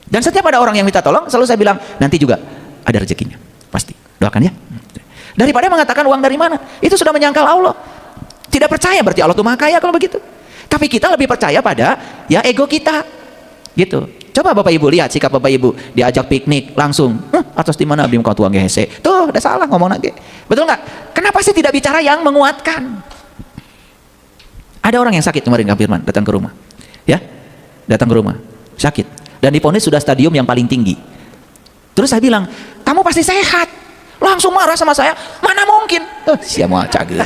Dan setiap ada orang yang minta tolong, selalu saya bilang nanti juga ada rezekinya. Pasti. Doakan ya. Daripada mengatakan uang dari mana, itu sudah menyangkal Allah. Tidak percaya berarti Allah itu maha kaya kalau begitu. Tapi kita lebih percaya pada ya ego kita. Gitu. Coba Bapak Ibu lihat sikap Bapak Ibu diajak piknik langsung, atas di mana abdi kau tuang gehese. Tuh, udah salah ngomong lagi. Betul nggak? Kenapa sih tidak bicara yang menguatkan? Ada orang yang sakit kemarin Kang Firman datang ke rumah. Ya. Datang ke rumah, sakit. Dan diponis sudah stadium yang paling tinggi. Terus saya bilang, "Kamu pasti sehat." Langsung marah sama saya. "Mana mungkin?" Sia moal cager.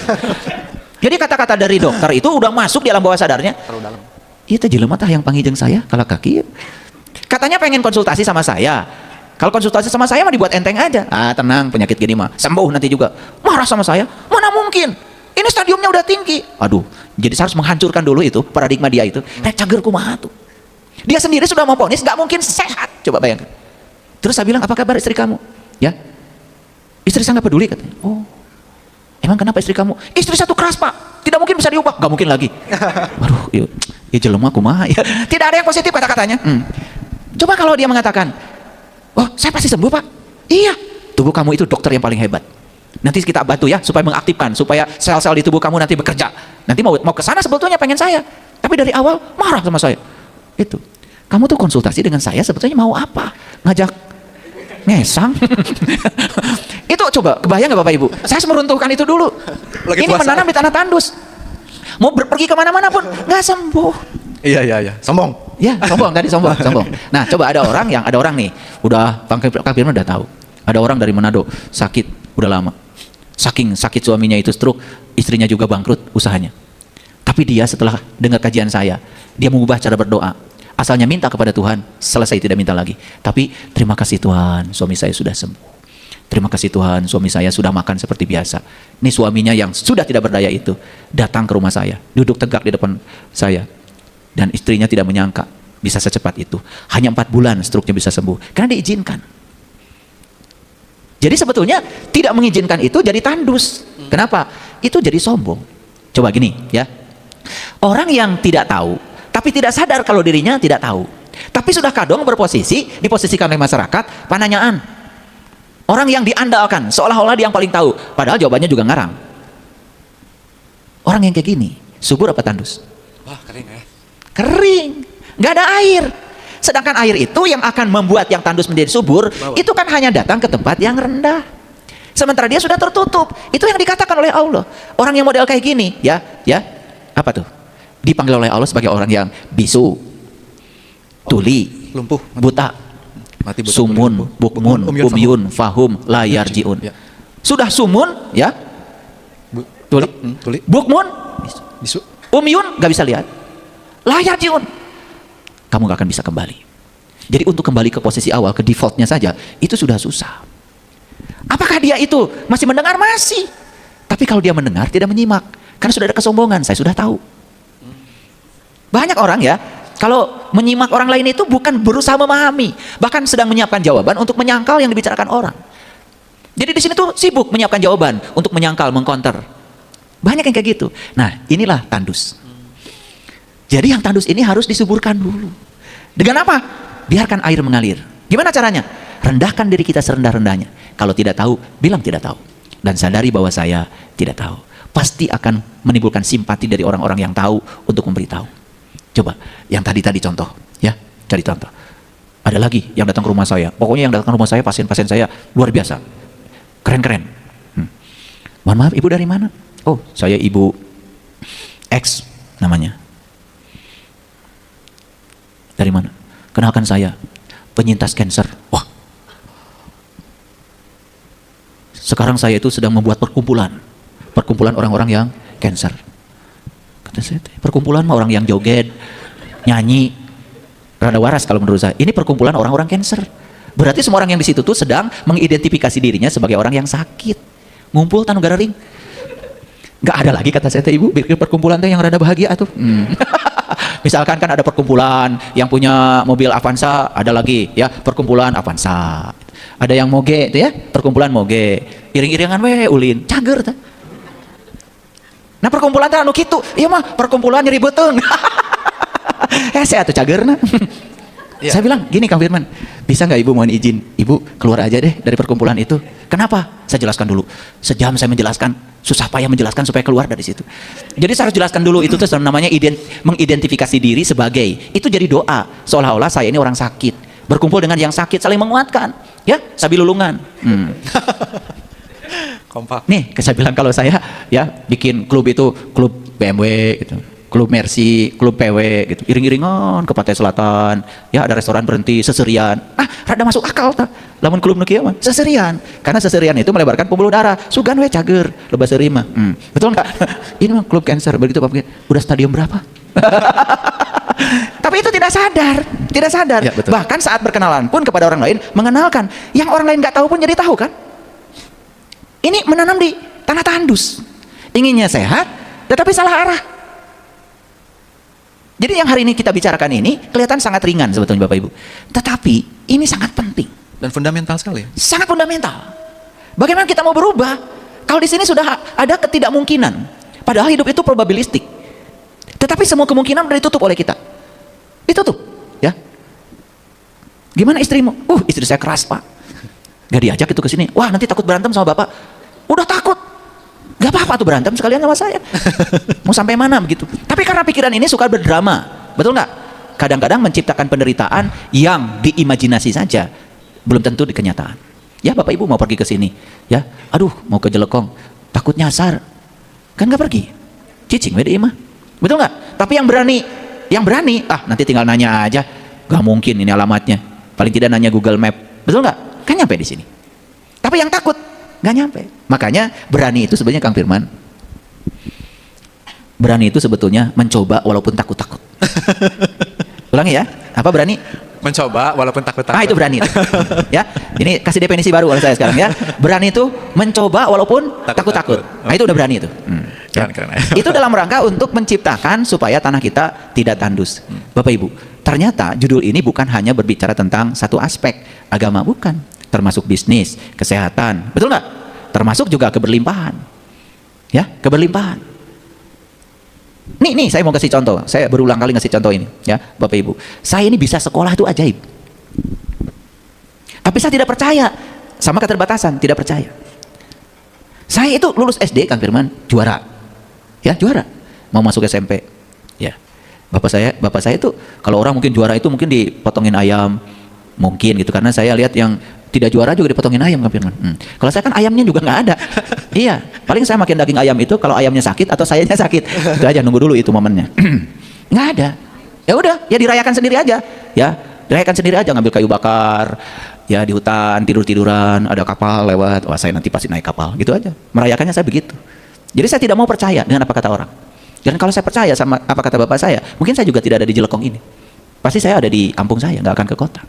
Jadi kata-kata dari dokter itu udah masuk di alam bawah sadarnya. Terlalu dalam. Iya teh jelema tah yang panggil saya kalau kaki. Katanya pengen konsultasi sama saya. Kalau konsultasi sama saya mah dibuat enteng aja. Ah tenang, penyakit gini mah sembuh nanti juga. Marah sama saya. Mana nggak mungkin. Ini stadiumnya udah tinggi. Aduh, jadi saya harus menghancurkan dulu itu paradigma dia itu. Rek cager kumaha tuh. Dia sendiri sudah mau vonis, nggak mungkin sehat. Coba bayangkan. Terus saya bilang, apa kabar istri kamu? Ya, istri saya nggak peduli katanya. Oh, emang kenapa istri kamu? Istri satu keras pak, tidak mungkin bisa diubah. Nggak mungkin lagi. Aduh, ya jelema kumaha ya. Tidak ada yang positif kata-katanya. Coba kalau dia mengatakan, oh saya pasti sembuh pak. Iya, tubuh kamu itu dokter yang paling hebat. Nanti kita bantu ya supaya mengaktifkan, supaya sel-sel di tubuh kamu nanti bekerja. Nanti mau ke sana sebetulnya pengen saya, tapi dari awal marah sama saya. Itu, kamu tuh konsultasi dengan saya sebetulnya mau apa? Ngajak ngesang? Itu coba kebayang nggak Bapak Ibu? Saya harus meruntuhkan itu dulu. Ini menanam di tanah tandus. Mau pergi kemana-mana pun nggak sembuh. Iya, sombong. Ya, sombong tadi sombong. Nah, coba ada orang nih, udah Kang Firman udah tahu. Ada orang dari Manado sakit udah lama. Saking sakit suaminya itu stroke, istrinya juga bangkrut usahanya. Tapi dia setelah dengar kajian saya, dia mengubah cara berdoa. Asalnya minta kepada Tuhan, selesai tidak minta lagi. Tapi terima kasih Tuhan, suami saya sudah sembuh. Terima kasih Tuhan, suami saya sudah makan seperti biasa. Ini suaminya yang sudah tidak berdaya itu datang ke rumah saya, duduk tegak di depan saya. Dan istrinya tidak menyangka bisa secepat itu. Hanya 4 bulan stroke-nya bisa sembuh. Karena diizinkan. Jadi sebetulnya tidak mengizinkan itu jadi tandus. Kenapa? Itu jadi sombong. Coba gini ya. Orang yang tidak tahu, tapi tidak sadar kalau dirinya tidak tahu. Tapi sudah kadung diposisikan oleh masyarakat, pananyaan. Orang yang diandalkan, seolah-olah dia yang paling tahu. Padahal jawabannya juga ngarang. Orang yang kayak gini, subur apa tandus? Wah, kering ya. Kering, nggak ada air. Sedangkan air itu yang akan membuat yang tandus menjadi subur, itu kan hanya datang ke tempat yang rendah. Sementara dia sudah tertutup. Itu yang dikatakan oleh Allah. Orang yang model kayak gini, ya, apa tuh? Dipanggil oleh Allah sebagai orang yang bisu, tuli, lumpuh, buta, mati buta, sumun, bukmun, umyun, fahum, la yarjiun. Ya. Sudah sumun, ya, tuli, bukmun, bisu, umyun, nggak bisa lihat, la yarjiun. Kamu gak akan bisa kembali. Jadi untuk kembali ke posisi awal, ke defaultnya saja, itu sudah susah. Apakah dia itu masih mendengar? Masih. Tapi kalau dia mendengar, tidak menyimak. Karena sudah ada kesombongan, saya sudah tahu. Banyak orang ya, kalau menyimak orang lain itu bukan berusaha memahami, bahkan sedang menyiapkan jawaban untuk menyangkal yang dibicarakan orang. Jadi di sini tuh sibuk menyiapkan jawaban untuk menyangkal, mengcounter. Banyak yang kayak gitu. Nah, inilah tandus. Jadi yang tandus ini harus disuburkan dulu. Dengan apa? Biarkan air mengalir. Gimana caranya? Rendahkan diri kita serendah-rendahnya. Kalau tidak tahu, bilang tidak tahu. Dan sadari bahwa saya tidak tahu. Pasti akan menimbulkan simpati dari orang-orang yang tahu untuk memberitahu. Coba, yang tadi contoh. Ya, cari contoh. Ada lagi yang datang ke rumah saya. Pokoknya yang datang ke rumah saya, pasien-pasien saya luar biasa. Keren-keren. Mohon maaf, ibu dari mana? Oh, saya ibu X namanya. Dari mana? Kenalkan saya, penyintas kanker. Wah, sekarang saya itu sedang membuat perkumpulan orang-orang yang kanker. Kata saya, perkumpulan orang yang joget, nyanyi, rada waras kalau menurut saya. Ini perkumpulan orang-orang kanker. Berarti semua orang yang di situ tuh sedang mengidentifikasi dirinya sebagai orang yang sakit. Ngumpul tanpa gara ring. Gak ada lagi kata saya, ibu, bikin perkumpulan yang rada bahagia tuh. Misalkan kan ada perkumpulan yang punya mobil Avanza, ada lagi ya perkumpulan Avanza. Ada yang moge itu ya, perkumpulan moge. Iring-iringan we ulin, cager ta. Nah perkumpulan teh anu kitu, iya mah perkumpulan nyeri beuteung. Saya atuh cagerna. Ya. Saya bilang gini Kang Firman, bisa nggak ibu mohon izin, ibu keluar aja deh dari perkumpulan itu. Kenapa? Saya jelaskan dulu. Sejam saya menjelaskan, susah payah menjelaskan supaya keluar dari situ. Jadi saya harus jelaskan dulu itu tuh namanya mengidentifikasi diri sebagai, itu jadi doa. Seolah-olah saya ini orang sakit, berkumpul dengan yang sakit, saling menguatkan. Ya, sabi lulungan. Kompak. Nih, saya bilang kalau saya ya bikin klub itu, klub BMW gitu. Klub Mercy, klub PW gitu, iring-iringan ke Pantai Selatan, ya ada restoran berhenti, seserian, rada masuk akal tak, lamun klub nu kieu mah, seserian, karena seserian itu melebarkan pembuluh darah, sugan we cager, loba seuri mah, betul nggak? Ini mah klub cancer, begitu Pak, udah stadium berapa? Tapi itu tidak sadar, ya, bahkan saat berkenalan pun kepada orang lain, mengenalkan, yang orang lain nggak tahu pun jadi tahu kan? Ini menanam di tanah tandus. Inginnya sehat, tetapi salah arah. Jadi yang hari ini kita bicarakan ini kelihatan sangat ringan sebetulnya Bapak Ibu. Tetapi ini sangat penting. Dan fundamental sekali. Sangat fundamental. Bagaimana kita mau berubah? Kalau di sini sudah ada ketidakmungkinan. Padahal hidup itu probabilistik. Tetapi semua kemungkinan sudah ditutup oleh kita. Ditutup. Ya. Gimana istrimu? Istri saya keras Pak. Gak diajak itu ke sini. Wah nanti takut berantem sama Bapak. Udah takut. Gak apa-apa tuh berantem sekalian sama saya. Mau sampai mana begitu. Tapi karena pikiran ini suka berdrama. Betul nggak? Kadang-kadang menciptakan penderitaan yang diimajinasi saja. Belum tentu di kenyataan. Ya Bapak Ibu mau pergi ke sini. Ya, aduh mau ke Jelekong. Takut nyasar. Kan nggak pergi. Cicing wedi mah. Betul nggak? Tapi yang berani, nanti tinggal nanya aja. Gak mungkin ini alamatnya. Paling tidak nanya Google Map. Betul nggak? Kan nyampe di sini. Tapi yang takut nggak nyampe. Makanya berani itu sebenarnya Kang Firman. Berani itu sebetulnya mencoba walaupun takut-takut. Ulangi ya. Apa berani? Mencoba walaupun takut-takut. Itu berani. Ya. Ini kasih definisi baru oleh saya sekarang ya. Berani itu mencoba walaupun takut-takut. Nah, itu udah berani itu. Keren. Itu dalam rangka untuk menciptakan supaya tanah kita tidak tandus. Bapak Ibu, ternyata judul ini bukan hanya berbicara tentang satu aspek agama, bukan. Termasuk bisnis, kesehatan, betul nggak? Termasuk juga keberlimpahan. Ya, keberlimpahan. Nih, saya mau kasih contoh. Saya berulang kali ngasih contoh ini, ya, Bapak Ibu. Saya ini bisa sekolah itu ajaib. Tapi saya tidak percaya sama keterbatasan, tidak percaya. Saya itu lulus SD, Kang Firman, juara. Ya, juara. Mau masuk SMP. Ya. Bapak saya itu kalau orang mungkin juara itu mungkin dipotongin ayam, mungkin gitu, karena saya lihat yang tidak juara juga dipotongin ayam, Kang Firman. Kalau saya kan ayamnya juga nggak ada. Iya, paling saya makin daging ayam itu kalau ayamnya sakit atau sayanya sakit. Itu aja, nunggu dulu itu momennya. Nggak ada. Ya udah, ya dirayakan sendiri aja. Ya, dirayakan sendiri aja, ngambil kayu bakar. Ya di hutan, tiduran, ada kapal lewat. Wah, saya nanti pasti naik kapal. Gitu aja. Merayakannya saya begitu. Jadi saya tidak mau percaya dengan apa kata orang. Dan kalau saya percaya sama apa kata bapak saya, mungkin saya juga tidak ada di Jelekong ini. Pasti saya ada di kampung saya, nggak akan ke kota.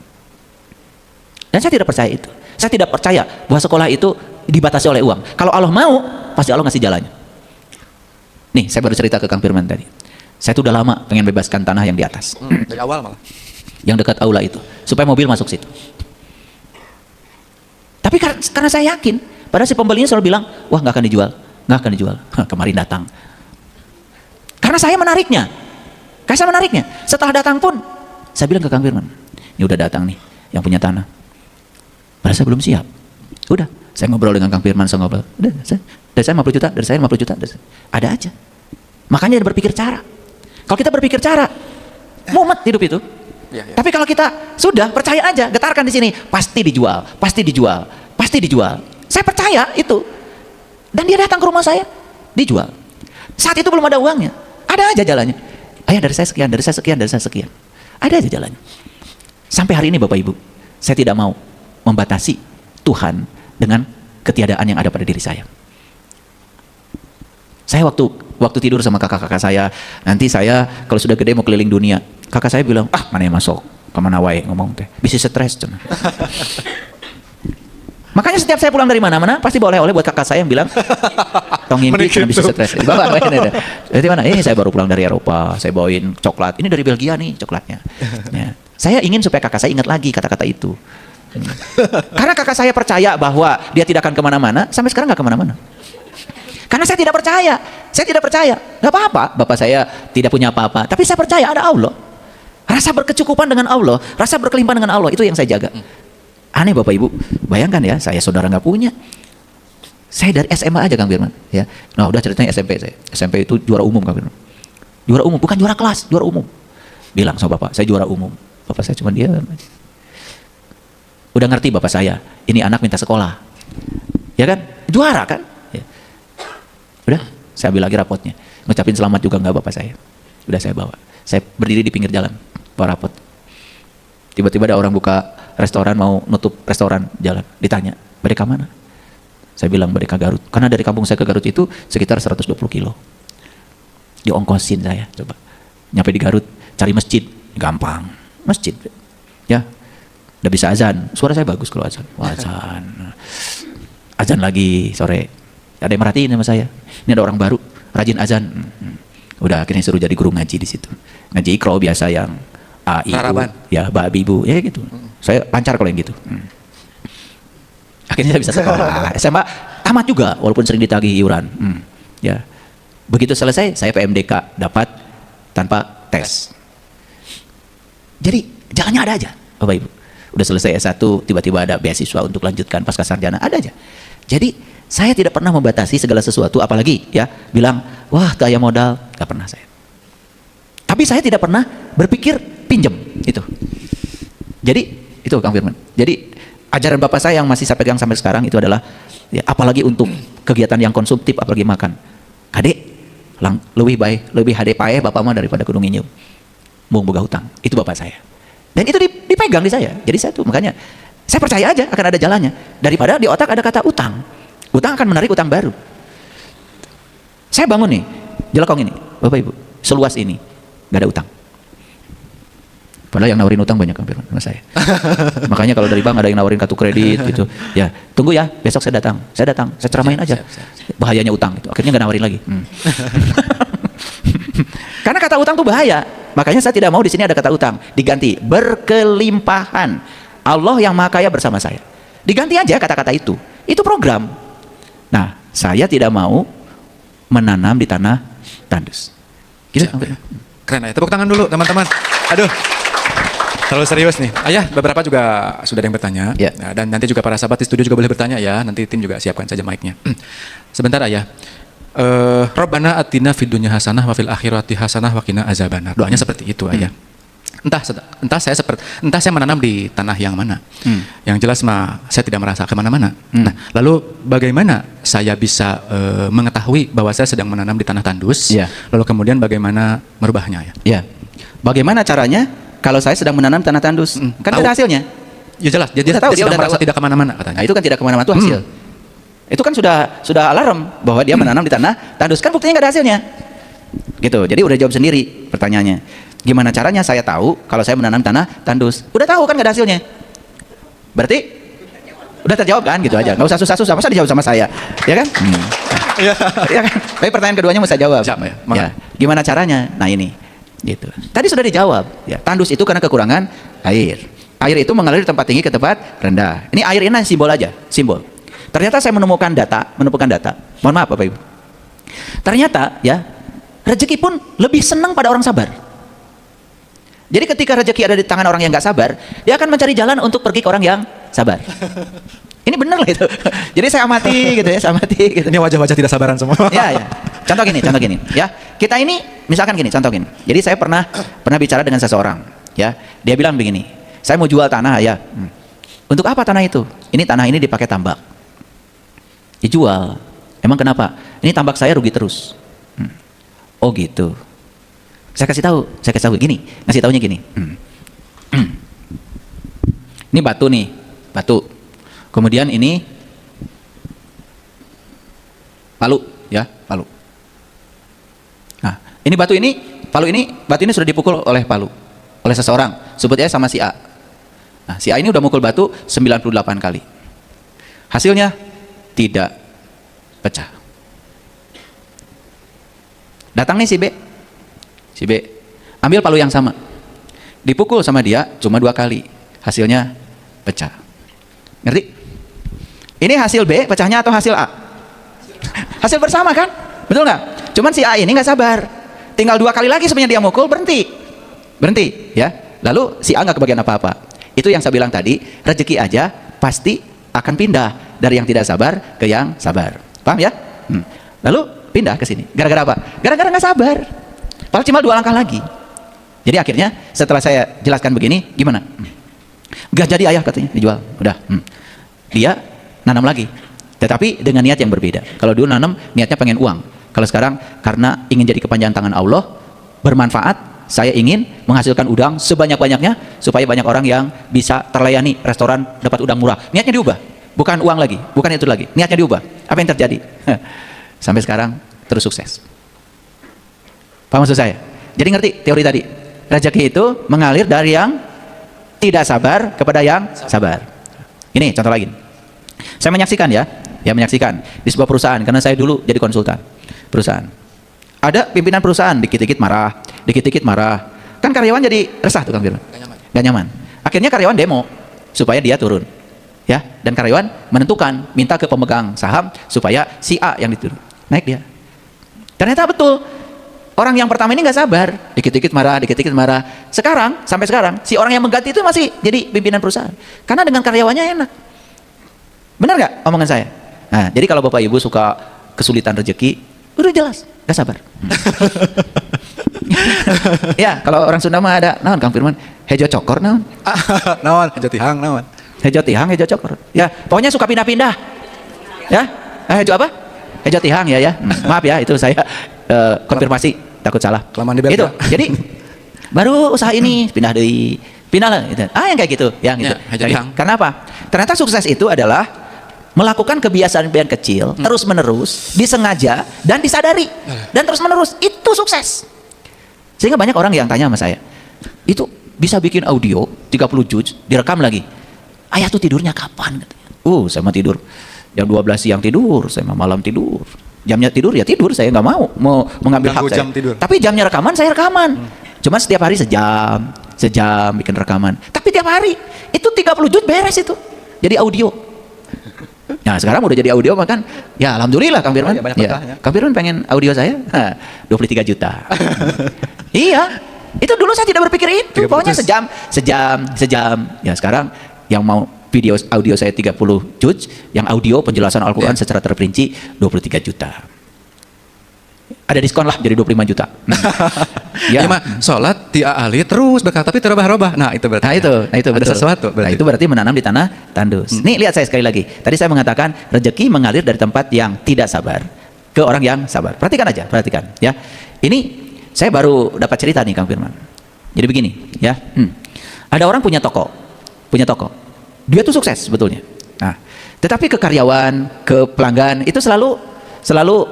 Dan saya tidak percaya itu. Saya tidak percaya bahwa sekolah itu dibatasi oleh uang. Kalau Allah mau, pasti Allah ngasih jalannya. Nih, saya baru cerita ke Kang Firman tadi. Saya tuh udah lama pengen bebaskan tanah yang di atas. Dari awal malah. Yang dekat aula itu, supaya mobil masuk situ. Tapi karena saya yakin, padahal si pembelinya selalu bilang, wah nggak akan dijual, nggak akan dijual. Kemarin datang. Karena saya menariknya. Setelah datang pun, saya bilang ke Kang Firman, ini udah datang nih, yang punya tanah. Padahal saya belum siap. Udah, saya ngobrol dengan Kang Firman, saya ngobrol. Udah, dari saya 50 juta, dari saya 50 juta. Ada aja. Makanya berpikir cara. Kalau kita berpikir cara, mumet hidup itu. Ya. Tapi kalau kita sudah percaya aja, getarkan di sini, pasti dijual. Saya percaya itu. Dan dia datang ke rumah saya, dijual. Saat itu belum ada uangnya, ada aja jalannya. Ayah dari saya sekian. Ada aja jalannya. Sampai hari ini Bapak Ibu, saya tidak mau membatasi Tuhan dengan ketiadaan yang ada pada diri saya. Saya waktu tidur sama kakak-kakak saya, nanti saya kalau sudah gede mau keliling dunia, kakak saya bilang, mana yang masuk, kemana wae ngomong teh, bisa stres. Makanya setiap saya pulang dari mana-mana pasti bawa oleh-oleh buat kakak saya yang bilang, tong ngimpi karena bisa stres. Bapak, dari mana? Saya baru pulang dari Eropa, saya bawain coklat. Ini dari Belgia nih coklatnya. Ya. Saya ingin supaya kakak saya ingat lagi kata-kata itu. Karena kakak saya percaya bahwa dia tidak akan kemana-mana, sampai sekarang nggak kemana-mana. Karena saya tidak percaya. Nggak apa-apa, bapak saya tidak punya apa-apa, tapi saya percaya ada Allah. Rasa berkecukupan dengan Allah, rasa berkelimpahan dengan Allah, itu yang saya jaga. Aneh Bapak Ibu, bayangkan ya, saya saudara nggak punya. Saya dari SMA aja Kang Firman, ya. Nah udah ceritanya SMP saya. SMP itu juara umum Kang Firman. Juara umum, bukan juara kelas, juara umum. Bilang sama bapak, saya juara umum. Bapak saya cuma diam. Udah ngerti bapak saya, ini anak minta sekolah. Ya kan? Juara kan? Ya. Udah, saya ambil lagi rapotnya. Ngucapin selamat juga nggak bapak saya. Udah saya bawa. Saya berdiri di pinggir jalan, bawa rapot. Tiba-tiba ada orang buka restoran, mau nutup restoran, jalan. Ditanya, mereka mana? Saya bilang mereka Garut. Karena dari kampung saya ke Garut itu sekitar 120 kilo. Diongkosin saya, coba. Nyampe di Garut, cari masjid. Gampang. Masjid. Ya. Udah bisa azan. Suara saya bagus kalau azan. Wah, azan. Azan lagi sore. ada yang merhatiin sama saya. Ini ada orang baru, rajin azan. Udah akhirnya suruh jadi guru ngaji di situ. Ngaji ikro biasa yang A, I, U, ya, Ba, Bi, Bu, ya gitu. Saya lancar kalau yang gitu. Akhirnya saya bisa sekolah. SMA tamat juga, walaupun sering ditagih iuran. Ya, begitu selesai, saya PMDK dapat tanpa tes. Jadi jalannya ada aja, Bapak Ibu. Udah selesai S1, tiba-tiba ada beasiswa untuk lanjutkan pasca sarjana, ada aja. Jadi saya tidak pernah membatasi segala sesuatu, apalagi ya bilang, wah gaya modal, gak pernah saya. Tapi saya tidak pernah berpikir pinjem itu. Jadi itu Kang Firman. Jadi ajaran Bapak saya yang masih saya pegang sampai sekarang itu adalah, ya, apalagi untuk kegiatan yang konsumtif, apalagi makan. Kadek, lebih baik, lebih hade pae Bapak mah daripada kudu nginjem. Mung boga hutang. Itu Bapak saya. Dan itu dipegang di saya. Jadi saya tuh makanya saya percaya aja akan ada jalannya. Daripada di otak ada kata utang. Utang akan menarik utang baru. Saya bangun nih, Jelekong ini, Bapak Ibu, seluas ini, gak ada utang. Padahal yang nawarin utang banyak Kang Firman sama saya. Makanya kalau dari bank ada yang nawarin kartu kredit gitu, ya tunggu ya, besok saya datang, saya ceramain aja. Bahayanya utang itu. Akhirnya nggak nawarin lagi. Karena kata utang tuh bahaya. Makanya saya tidak mau di sini ada kata utang, diganti berkelimpahan. Allah yang Maha Kaya bersama saya. Diganti aja kata-kata itu. Itu program. Nah, saya tidak mau menanam di tanah tandus. Gitu. Keren ya. Tepuk tangan dulu teman-teman. Aduh. Terlalu serius nih. Ayah, beberapa juga sudah ada yang bertanya. Ya. Nah, dan nanti juga para sahabat di studio juga boleh bertanya ya. Nanti tim juga siapkan saja mic-nya. Sebentar Ayah. Rabbana atina fid dunya hasanah wa fil akhirati hasanah wa qina azabannar. Doanya seperti itu Ayah. Entah saya menanam di tanah yang mana. Yang jelas saya tidak merasa kemana-mana. Nah, lalu bagaimana saya bisa mengetahui bahwa saya sedang menanam di tanah tandus? Ya. Lalu kemudian bagaimana merubahnya ya? Ya. Bagaimana caranya kalau saya sedang menanam tanah tandus? Kan ada hasilnya. Ya jelas. Jadi tahu, dia merasa tidak kemana-mana katanya. Nah, itu kan tidak kemana-mana itu hasil. Itu kan sudah alarm bahwa dia menanam di tanah tandus. Kan buktinya nggak ada hasilnya. Gitu. Jadi udah jawab sendiri pertanyaannya. Gimana caranya saya tahu kalau saya menanam tanah tandus? Udah tahu kan nggak ada hasilnya. Berarti udah terjawab kan gitu aja. Nggak usah susah-susah. Masa dijawab sama saya, ya kan? Ya kan. Tapi pertanyaan keduanya mau saya jawab. Siapa ya? Ya. Gimana caranya? Nah ini, gitu. Tadi sudah dijawab. Ya, tandus itu karena kekurangan air. Air itu mengalir dari tempat tinggi ke tempat rendah. Ini air ini simbol aja, simbol. Ternyata saya menemukan data. Mohon maaf Bapak Ibu. Ternyata ya rezeki pun lebih senang pada orang sabar. Jadi ketika rezeki ada di tangan orang yang nggak sabar, dia akan mencari jalan untuk pergi ke orang yang sabar. Ini benar lah itu. Jadi saya amati gitu ya, gitu. Ini wajah-wajah tidak sabaran semua. Ya. Contoh gini, ya. Kita ini misalkan gini, contoh gini. Jadi saya pernah bicara dengan seseorang, ya. Dia bilang begini, saya mau jual tanah ya. Untuk apa tanah itu? Tanah ini dipakai tambak. Dijual. Emang kenapa? Ini tambak saya rugi terus. Oh gitu. Saya kasih tahu gini, ngasih taunya gini. Ini batu nih, batu. Kemudian ini palu, ya, palu. Nah, ini batu ini sudah dipukul oleh seseorang. Sebutnya sama si A. Nah, si A ini udah mukul batu 98 kali. Hasilnya tidak pecah. Datang nih si B, ambil palu yang sama, dipukul sama dia cuma 2 kali, hasilnya pecah. Ngerti? Ini hasil B pecahnya atau hasil A? Hasil bersama kan? Betul nggak? Cuman si A ini nggak sabar, tinggal 2 kali lagi sebenarnya dia mukul, berhenti ya. Lalu si A nggak kebagian apa-apa. Itu yang saya bilang tadi, rezeki aja pasti akan pindah dari yang tidak sabar ke yang sabar. Paham ya? Lalu pindah ke sini. Gara-gara apa? Gara-gara nggak sabar. Padahal cuma 2 langkah lagi. Jadi akhirnya setelah saya jelaskan begini, gimana? Gak jadi ayah katanya, dijual. Udah. Dia nanam lagi. Tetapi dengan niat yang berbeda. Kalau dulu nanam, niatnya pengen uang. Kalau sekarang, karena ingin jadi kepanjangan tangan Allah, bermanfaat, saya ingin menghasilkan udang sebanyak-banyaknya, supaya banyak orang yang bisa terlayani restoran, dapat udang murah. Niatnya diubah. Bukan uang lagi, bukan itu lagi. Niatnya diubah. Apa yang terjadi? Sampai sekarang, terus sukses. Paham maksud saya? Jadi ngerti teori tadi? Rezeki itu mengalir dari yang tidak sabar kepada yang sabar. Ini contoh lagi. Saya menyaksikan ya, ya menyaksikan di sebuah perusahaan, karena saya dulu jadi konsultan perusahaan. Ada pimpinan perusahaan dikit-dikit marah, kan karyawan jadi resah tuh Kang Firman, nggak nyaman. Akhirnya karyawan demo supaya dia turun, ya, dan karyawan menentukan minta ke pemegang saham supaya si A yang diturun, naik dia. Ternyata betul, orang yang pertama ini nggak sabar, dikit-dikit marah. Sampai sekarang si orang yang mengganti itu masih jadi pimpinan perusahaan, karena dengan karyawannya enak. Benar nggak omongan saya? Nah, jadi kalau Bapak Ibu suka kesulitan rezeki, udah jelas nggak sabar. Ya, kalau orang Sunda mah ada naon Kang Firman, hejo cokor naon. Naon, hejo tihang naon. Hejo tihang, hejo cokor. Ya, pokoknya suka pindah-pindah. Ya, hejo apa? Hejo tihang ya. Maaf ya, itu saya konfirmasi, takut salah. Kelamaan di Itu. Jadi baru usaha ini pindah lah gitu. Yang kayak gitu, yang gitu. Ya, hejo tihang. Karena apa? Ternyata sukses itu adalah melakukan kebiasaan-kebiasaan kecil terus-menerus, disengaja dan disadari, dan terus-menerus, itu sukses. Sehingga banyak orang yang tanya sama saya, itu bisa bikin audio 30 juz direkam lagi, ayah tuh tidurnya kapan? Saya mah tidur jam 12 siang tidur, saya mah malam tidur. Jamnya tidur ya tidur, saya nggak mau mengambil hak saya. Tidur. Tapi jamnya rekaman saya rekaman, cuma setiap hari sejam bikin rekaman. Tapi tiap hari itu 30 juz beres itu jadi audio. Nah sekarang udah jadi audio, makan ya alhamdulillah Kang Firman. Kang Firman pengen audio saya 23 juta. Iya, itu dulu saya tidak berpikir itu, pokoknya sejam. Ya sekarang yang mau video audio saya 30 juz, yang audio penjelasan Al-Quran secara terperinci 23 juta. Ada diskon lah jadi 25 juta. Ya mah sholat dia ahli terus berkata tapi terubah-ubah. Nah itu berarti. Nah itu ada betul. Sesuatu. Berarti. Nah itu berarti menanam di tanah tandus. Nih lihat saya sekali lagi. Tadi saya mengatakan rezeki mengalir dari tempat yang tidak sabar ke orang yang sabar. Perhatikan ya. Ini saya baru dapat cerita nih Kang Firman. Jadi begini ya. Ada orang punya toko. Dia tuh sukses sebetulnya. Nah, tetapi ke karyawan, ke pelanggan itu selalu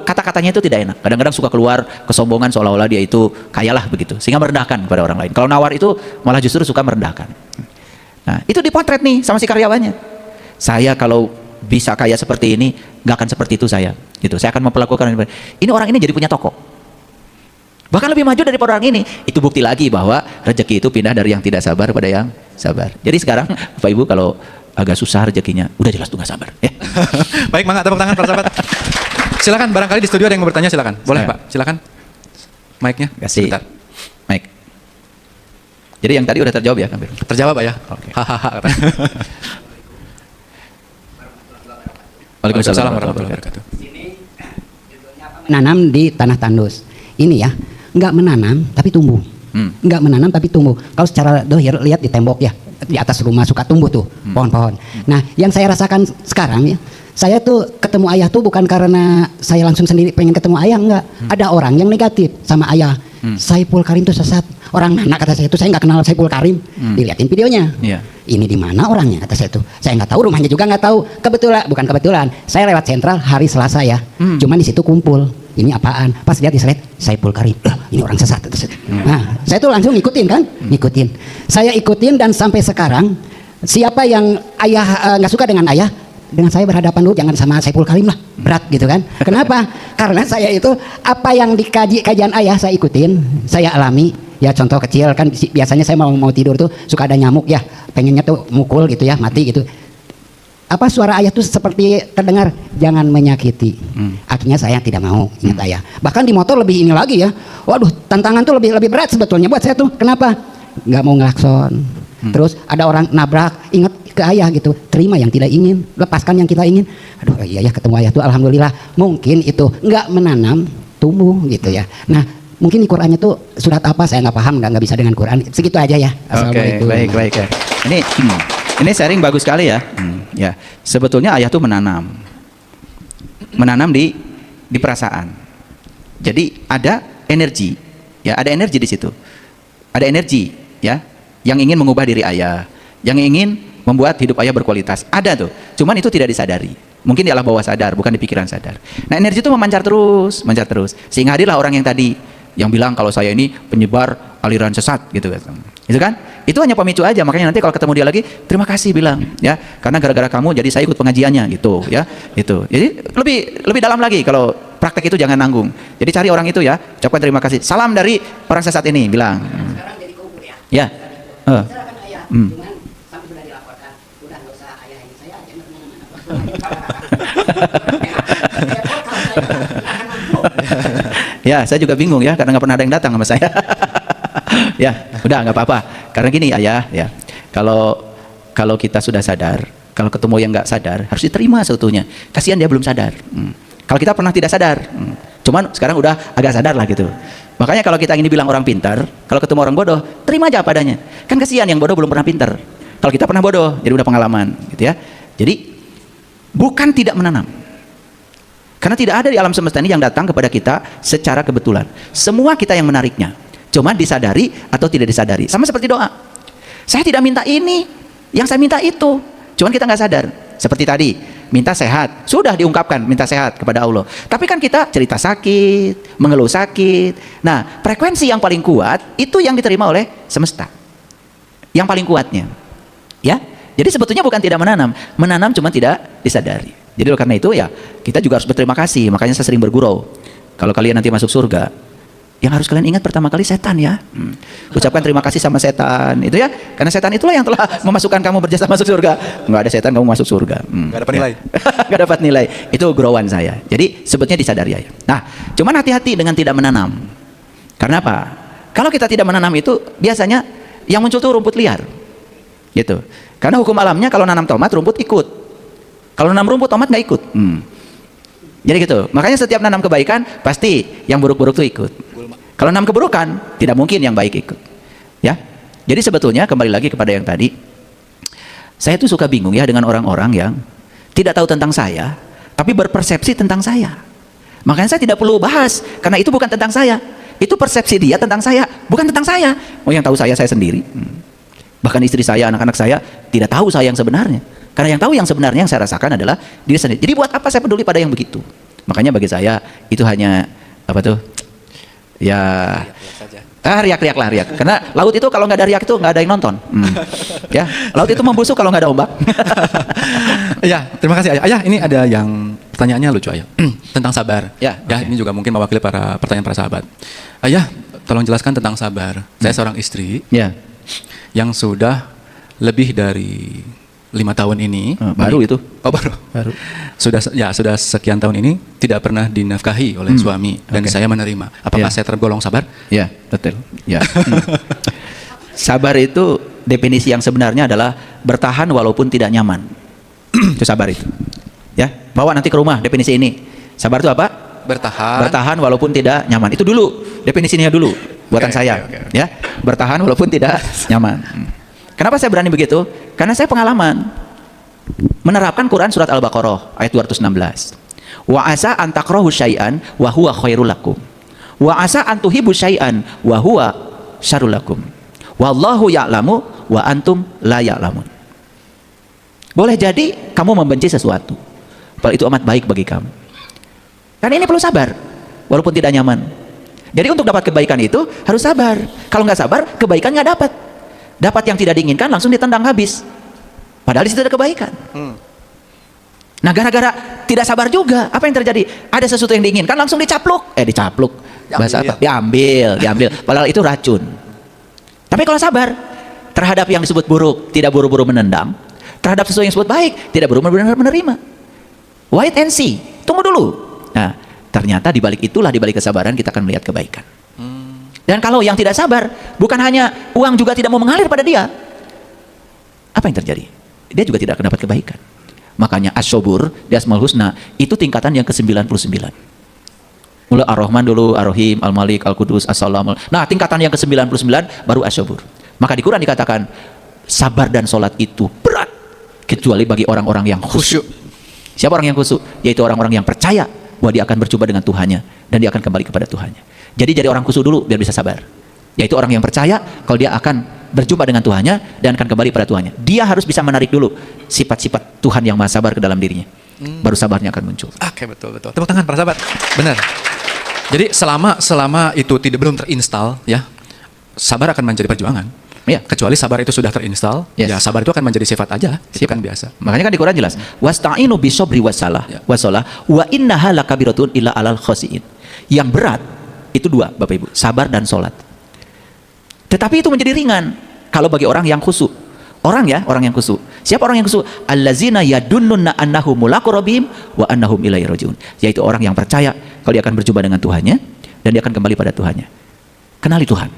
kata-katanya itu tidak enak. Kadang-kadang suka keluar kesombongan seolah-olah dia itu kayalah begitu, sehingga merendahkan kepada orang lain. Kalau nawar itu malah justru suka merendahkan. Nah, itu dipotret nih sama si karyawannya. Saya kalau bisa kaya seperti ini, nggak akan seperti itu saya. Gitu. Saya akan memperlakukan ini orang ini jadi punya toko. Bahkan lebih maju daripada orang ini. Itu bukti lagi bahwa rezeki itu pindah dari yang tidak sabar pada yang sabar. Jadi sekarang Bapak Ibu kalau agak susah rezekinya, udah jelas tuh nggak sabar. Ya. Baik, mangga tepuk tangan para sahabat. Silakan, barangkali di studio ada yang mau bertanya, silakan. Boleh Pak, silakan. Mic-nya. Kasih. Sebentar. Mic. Jadi yang tadi udah terjawab ya, Kang Firman? Terjawab Pak ya. Oke. Hahaha. Waalaikumsalam warahmatullahi wabarakatuh. Menanam di tanah tandus. Ini ya, nggak menanam tapi tumbuh. Nggak menanam tapi tumbuh. Kalau secara dohir lihat di tembok ya, di atas rumah suka tumbuh tuh pohon-pohon. Nah, yang saya rasakan sekarang ya, saya tuh ketemu ayah tuh bukan karena saya langsung sendiri pengen ketemu ayah, enggak. Ada orang yang negatif sama ayah. Saiful Karim tuh sesat. Orang mana kata saya itu, saya nggak kenal Saiful Karim. Dilihatin videonya. Ini di mana orangnya kata saya tuh. Saya nggak tahu, rumahnya juga nggak tahu. Bukan kebetulan. Saya lewat sentral hari Selasa ya. Cuman di situ kumpul. Ini apaan? Pas lihat di slide Saiful Karim. Ini orang sesat. Nah, saya tuh langsung ngikutin kan? Ngikutin. Saya ikutin dan sampai sekarang siapa yang ayah nggak suka dengan ayah, dengan saya berhadapan dulu, jangan sama Saiful Karim lah, berat gitu kan. Kenapa? Karena saya itu apa yang dikaji kajian ayah saya ikutin, saya alami. Ya contoh kecil kan, biasanya saya mau tidur tuh suka ada nyamuk ya, pengennya tuh mukul gitu ya, mati gitu. Apa suara ayah tuh seperti terdengar, jangan menyakiti. Akhirnya saya tidak mau ingat ayah. Bahkan di motor lebih ini lagi ya. Waduh, tantangan tuh lebih berat sebetulnya buat saya tuh. Kenapa? Nggak mau ngelakson. Terus ada orang nabrak, ingat ke ayah gitu, terima yang tidak ingin, lepaskan yang kita ingin. Aduh iya ya, ketemu ayah tuh alhamdulillah. Mungkin itu nggak menanam, tumbuh gitu ya. Nah mungkin di Qurannya tuh surat apa saya nggak paham, nggak bisa dengan Quran. Segitu aja ya. Oke, baik ya. Ini sharing bagus sekali ya. Ya, sebetulnya ayah tuh menanam di perasaan. Jadi ada energi, ya ada energi di situ. Ada energi, ya, yang ingin mengubah diri ayah, yang ingin membuat hidup ayah berkualitas. Ada tuh, cuman itu tidak disadari. Mungkin di alam bawah sadar, bukan di pikiran sadar. Nah energi itu memancar terus. Sehingga hadirlah orang yang tadi, yang bilang kalau saya ini penyebar aliran sesat gitu kan. Gitu kan? Itu hanya pemicu aja. Makanya nanti kalau ketemu dia lagi, terima kasih bilang, ya. Karena gara-gara kamu jadi saya ikut pengajiannya gitu, ya. Itu. Jadi lebih dalam lagi kalau praktek itu jangan nanggung. Jadi cari orang itu ya, ucapkan terima kasih. Salam dari orang sesat ini bilang. Sekarang jadi kubur ya. Ya. Serahkan ayah, cuman sampai sudah dilaporkan, udah nggak usah ayah ini saya aja Ya, saya juga bingung ya, karena nggak pernah ada yang datang sama saya. Ya, udah nggak apa-apa. Karena gini ayah, ya, kalau kita sudah sadar, kalau ketemu yang nggak sadar, harus diterima seutuhnya. Kasihan dia belum sadar. Kalau kita pernah tidak sadar, cuman sekarang udah agak sadar lah gitu. Makanya kalau kita ingin dibilang orang pintar, kalau ketemu orang bodoh, terima aja apa adanya. Kan kasihan yang bodoh belum pernah pintar. Kalau kita pernah bodoh, jadi udah pengalaman, gitu ya. Jadi bukan tidak menanam. Karena tidak ada di alam semesta ini yang datang kepada kita secara kebetulan. Semua kita yang menariknya. Cuma disadari atau tidak disadari. Sama seperti doa. Saya tidak minta ini, yang saya minta itu. Cuman kita nggak sadar. Seperti tadi, minta sehat. Sudah diungkapkan minta sehat kepada Allah. Tapi kan kita cerita sakit, mengeluh sakit. Nah, frekuensi yang paling kuat itu yang diterima oleh semesta. Yang paling kuatnya. Ya. Jadi sebetulnya bukan tidak menanam. Menanam cuma tidak disadari. Jadi oleh karena itu ya kita juga harus berterima kasih. Makanya saya sering bergurau. Kalau kalian nanti masuk surga, yang harus kalian ingat pertama kali setan ya. Ucapkan terima kasih sama setan. Itu ya. Karena setan itulah yang telah memasukkan kamu berjasa masuk surga. Nggak ada setan kamu masuk surga. Nggak dapat nilai. Nggak dapat nilai. Itu gurauan saya. Jadi sebetulnya disadari ya. Nah, cuman hati-hati dengan tidak menanam. Karena apa? Kalau kita tidak menanam itu biasanya yang muncul tuh rumput liar. Gitu. Karena hukum alamnya kalau nanam tomat rumput ikut. Kalau nanam rumput tomat nggak ikut. Jadi gitu. Makanya setiap nanam kebaikan pasti yang buruk-buruk tuh ikut. Kalau nanam keburukan tidak mungkin yang baik ikut. Ya. Jadi sebetulnya kembali lagi kepada yang tadi. Saya tuh suka bingung ya dengan orang-orang yang tidak tahu tentang saya, tapi berpersepsi tentang saya. Makanya saya tidak perlu bahas karena itu bukan tentang saya. Itu persepsi dia tentang saya, bukan tentang saya. Oh yang tahu saya sendiri. Bahkan istri saya, anak-anak saya tidak tahu saya yang sebenarnya. Karena yang tahu yang sebenarnya yang saya rasakan adalah diri sendiri. Jadi buat apa saya peduli pada yang begitu? Makanya bagi saya itu hanya apa tuh? Ya riak-riak lah riak. Karena laut itu kalau nggak ada riak itu nggak ada yang nonton. Ya, laut itu membusuk kalau nggak ada ombak. Ya, terima kasih ayah. Ayah, ini ada yang pertanyaannya lucu ayah tentang sabar. Ya, ini juga mungkin mewakili para pertanyaan para sahabat. Ayah, tolong jelaskan tentang sabar. Saya seorang istri. Ya. Yang sudah lebih dari 5 tahun ini baru itu. Oh baru. Sudah sekian tahun ini tidak pernah dinafkahi oleh suami dan saya menerima. Apakah saya tergolong sabar? Ya, betul. Ya. Sabar itu definisi yang sebenarnya adalah bertahan walaupun tidak nyaman. Itu sabar itu. Ya, bawa nanti ke rumah definisi ini. Sabar itu apa? Bertahan walaupun tidak nyaman. Itu dulu definisinya dulu buatan saya. Okay. Ya, bertahan walaupun tidak nyaman. Kenapa saya berani begitu? Karena saya pengalaman menerapkan Quran surat Al-Baqarah ayat 216. Wa asa an takrahu syai'an wa huwa khairul lakum. Wa asa an tuhibbu syai'an wa huwa syarrul lakum. Wallahu ya'lamu wa antum la ya'lamun. Boleh jadi kamu membenci sesuatu, padahal itu amat baik bagi kamu. Karena ini perlu sabar walaupun tidak nyaman. Jadi untuk dapat kebaikan itu harus sabar. Kalau nggak sabar, kebaikan nggak dapat. Dapat yang tidak diinginkan langsung ditendang habis. Padahal di situ ada kebaikan. Nah gara-gara tidak sabar juga, apa yang terjadi? Ada sesuatu yang diinginkan langsung dicapluk. Dicapluk. Bahasa apa? Diambil. Padahal itu racun. Tapi kalau sabar terhadap yang disebut buruk, tidak buru-buru menendang. Terhadap sesuatu yang disebut baik, tidak buru-buru menerima. Wait and see. Tunggu dulu. Nah, ternyata di balik itulah, di balik kesabaran kita akan melihat kebaikan. Dan kalau yang tidak sabar, bukan hanya uang juga tidak mau mengalir pada dia. Apa yang terjadi? Dia juga tidak akan dapat kebaikan. Makanya as-sobur di Asmaul Husna itu tingkatan yang ke-99. Mulai Ar-Rahman dulu, Ar-Rahim, Al-Malik, Al-Qudus, As-Salam. Nah, tingkatan yang ke-99 baru as-sobur. Maka di Quran dikatakan sabar dan sholat itu berat kecuali bagi orang-orang yang khusyuk. Siapa orang yang khusyuk? Yaitu orang-orang yang percaya bahwa dia akan berjumpa dengan Tuhannya dan dia akan kembali kepada Tuhannya. Jadi orang khusyuk dulu biar bisa sabar. Yaitu orang yang percaya kalau dia akan berjumpa dengan Tuhannya dan akan kembali pada Tuhannya. Dia harus bisa menarik dulu sifat-sifat Tuhan yang Maha Sabar ke dalam dirinya. Baru sabarnya akan muncul. Oke, betul. Tepuk tangan para sahabat. Benar. Jadi selama itu belum terinstal ya, sabar akan menjadi perjuangan. Ya. Kecuali sabar itu sudah terinstal, Yes. ya sabar itu akan menjadi sifat aja. Itu kan biasa. Makanya kan di Quran jelas, wasta'inu bisobri wasalah, Ya. wasalah, wa innaha lakabiratun illa alal khosiin. Yang berat itu dua, Bapak Ibu, sabar dan sholat. Tetapi itu menjadi ringan kalau bagi orang yang khusyuk. Orang yang khusyuk. Siapa orang yang khusyuk? Allazina yadunnuna annahum mulaqu rabbihim wa annahum ilaihi rajiun. Yaitu orang yang percaya kalau dia akan berjumpa dengan Tuhannya dan dia akan kembali pada Tuhannya. Kenali Tuhan.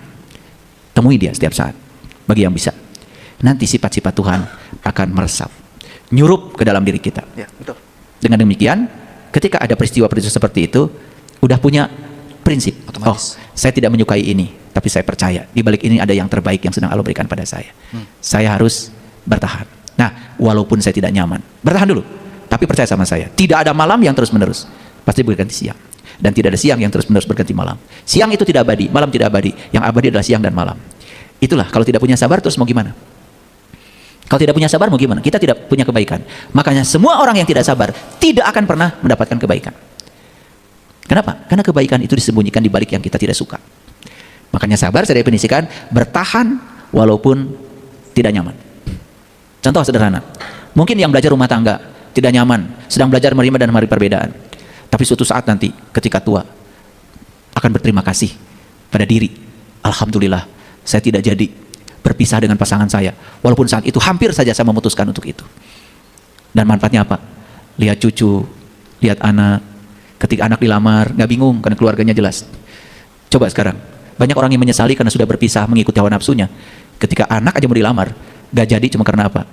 Temui dia setiap saat. Bagi yang bisa. Nanti sifat-sifat Tuhan akan meresap, nyurup ke dalam diri kita. Ya, betul. Dengan demikian, ketika ada peristiwa-peristiwa seperti itu, udah punya prinsip. Otomatis. Oh, saya tidak menyukai ini, tapi saya percaya di balik ini ada yang terbaik yang sedang Allah berikan pada saya. Saya harus bertahan. Nah, walaupun saya tidak nyaman, bertahan dulu. Tapi percaya sama saya, tidak ada malam yang terus-menerus, pasti berganti siang. Dan tidak ada siang yang terus-menerus berganti malam. Siang itu tidak abadi, malam tidak abadi. Yang abadi adalah siang dan malam. Itulah, kalau tidak punya sabar terus mau gimana? Kalau tidak punya sabar mau gimana? Kita tidak punya kebaikan. Makanya semua orang yang tidak sabar tidak akan pernah mendapatkan kebaikan. Kenapa? Karena kebaikan itu disembunyikan di balik yang kita tidak suka. Makanya sabar saya definisikan bertahan walaupun tidak nyaman. Contoh sederhana. Mungkin yang belajar rumah tangga tidak nyaman, sedang belajar menerima dan menerima perbedaan. Tapi suatu saat nanti ketika tua akan berterima kasih pada diri. Alhamdulillah, saya tidak jadi berpisah dengan pasangan saya. Walaupun saat itu hampir saja saya memutuskan untuk itu. Dan manfaatnya apa? Lihat cucu, lihat anak. Ketika anak dilamar, nggak bingung karena keluarganya jelas. Coba sekarang, banyak orang yang menyesali karena sudah berpisah mengikuti hawa nafsunya. Ketika anak aja mau dilamar, gak jadi cuma karena apa?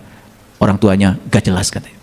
Orang tuanya gak jelas katanya.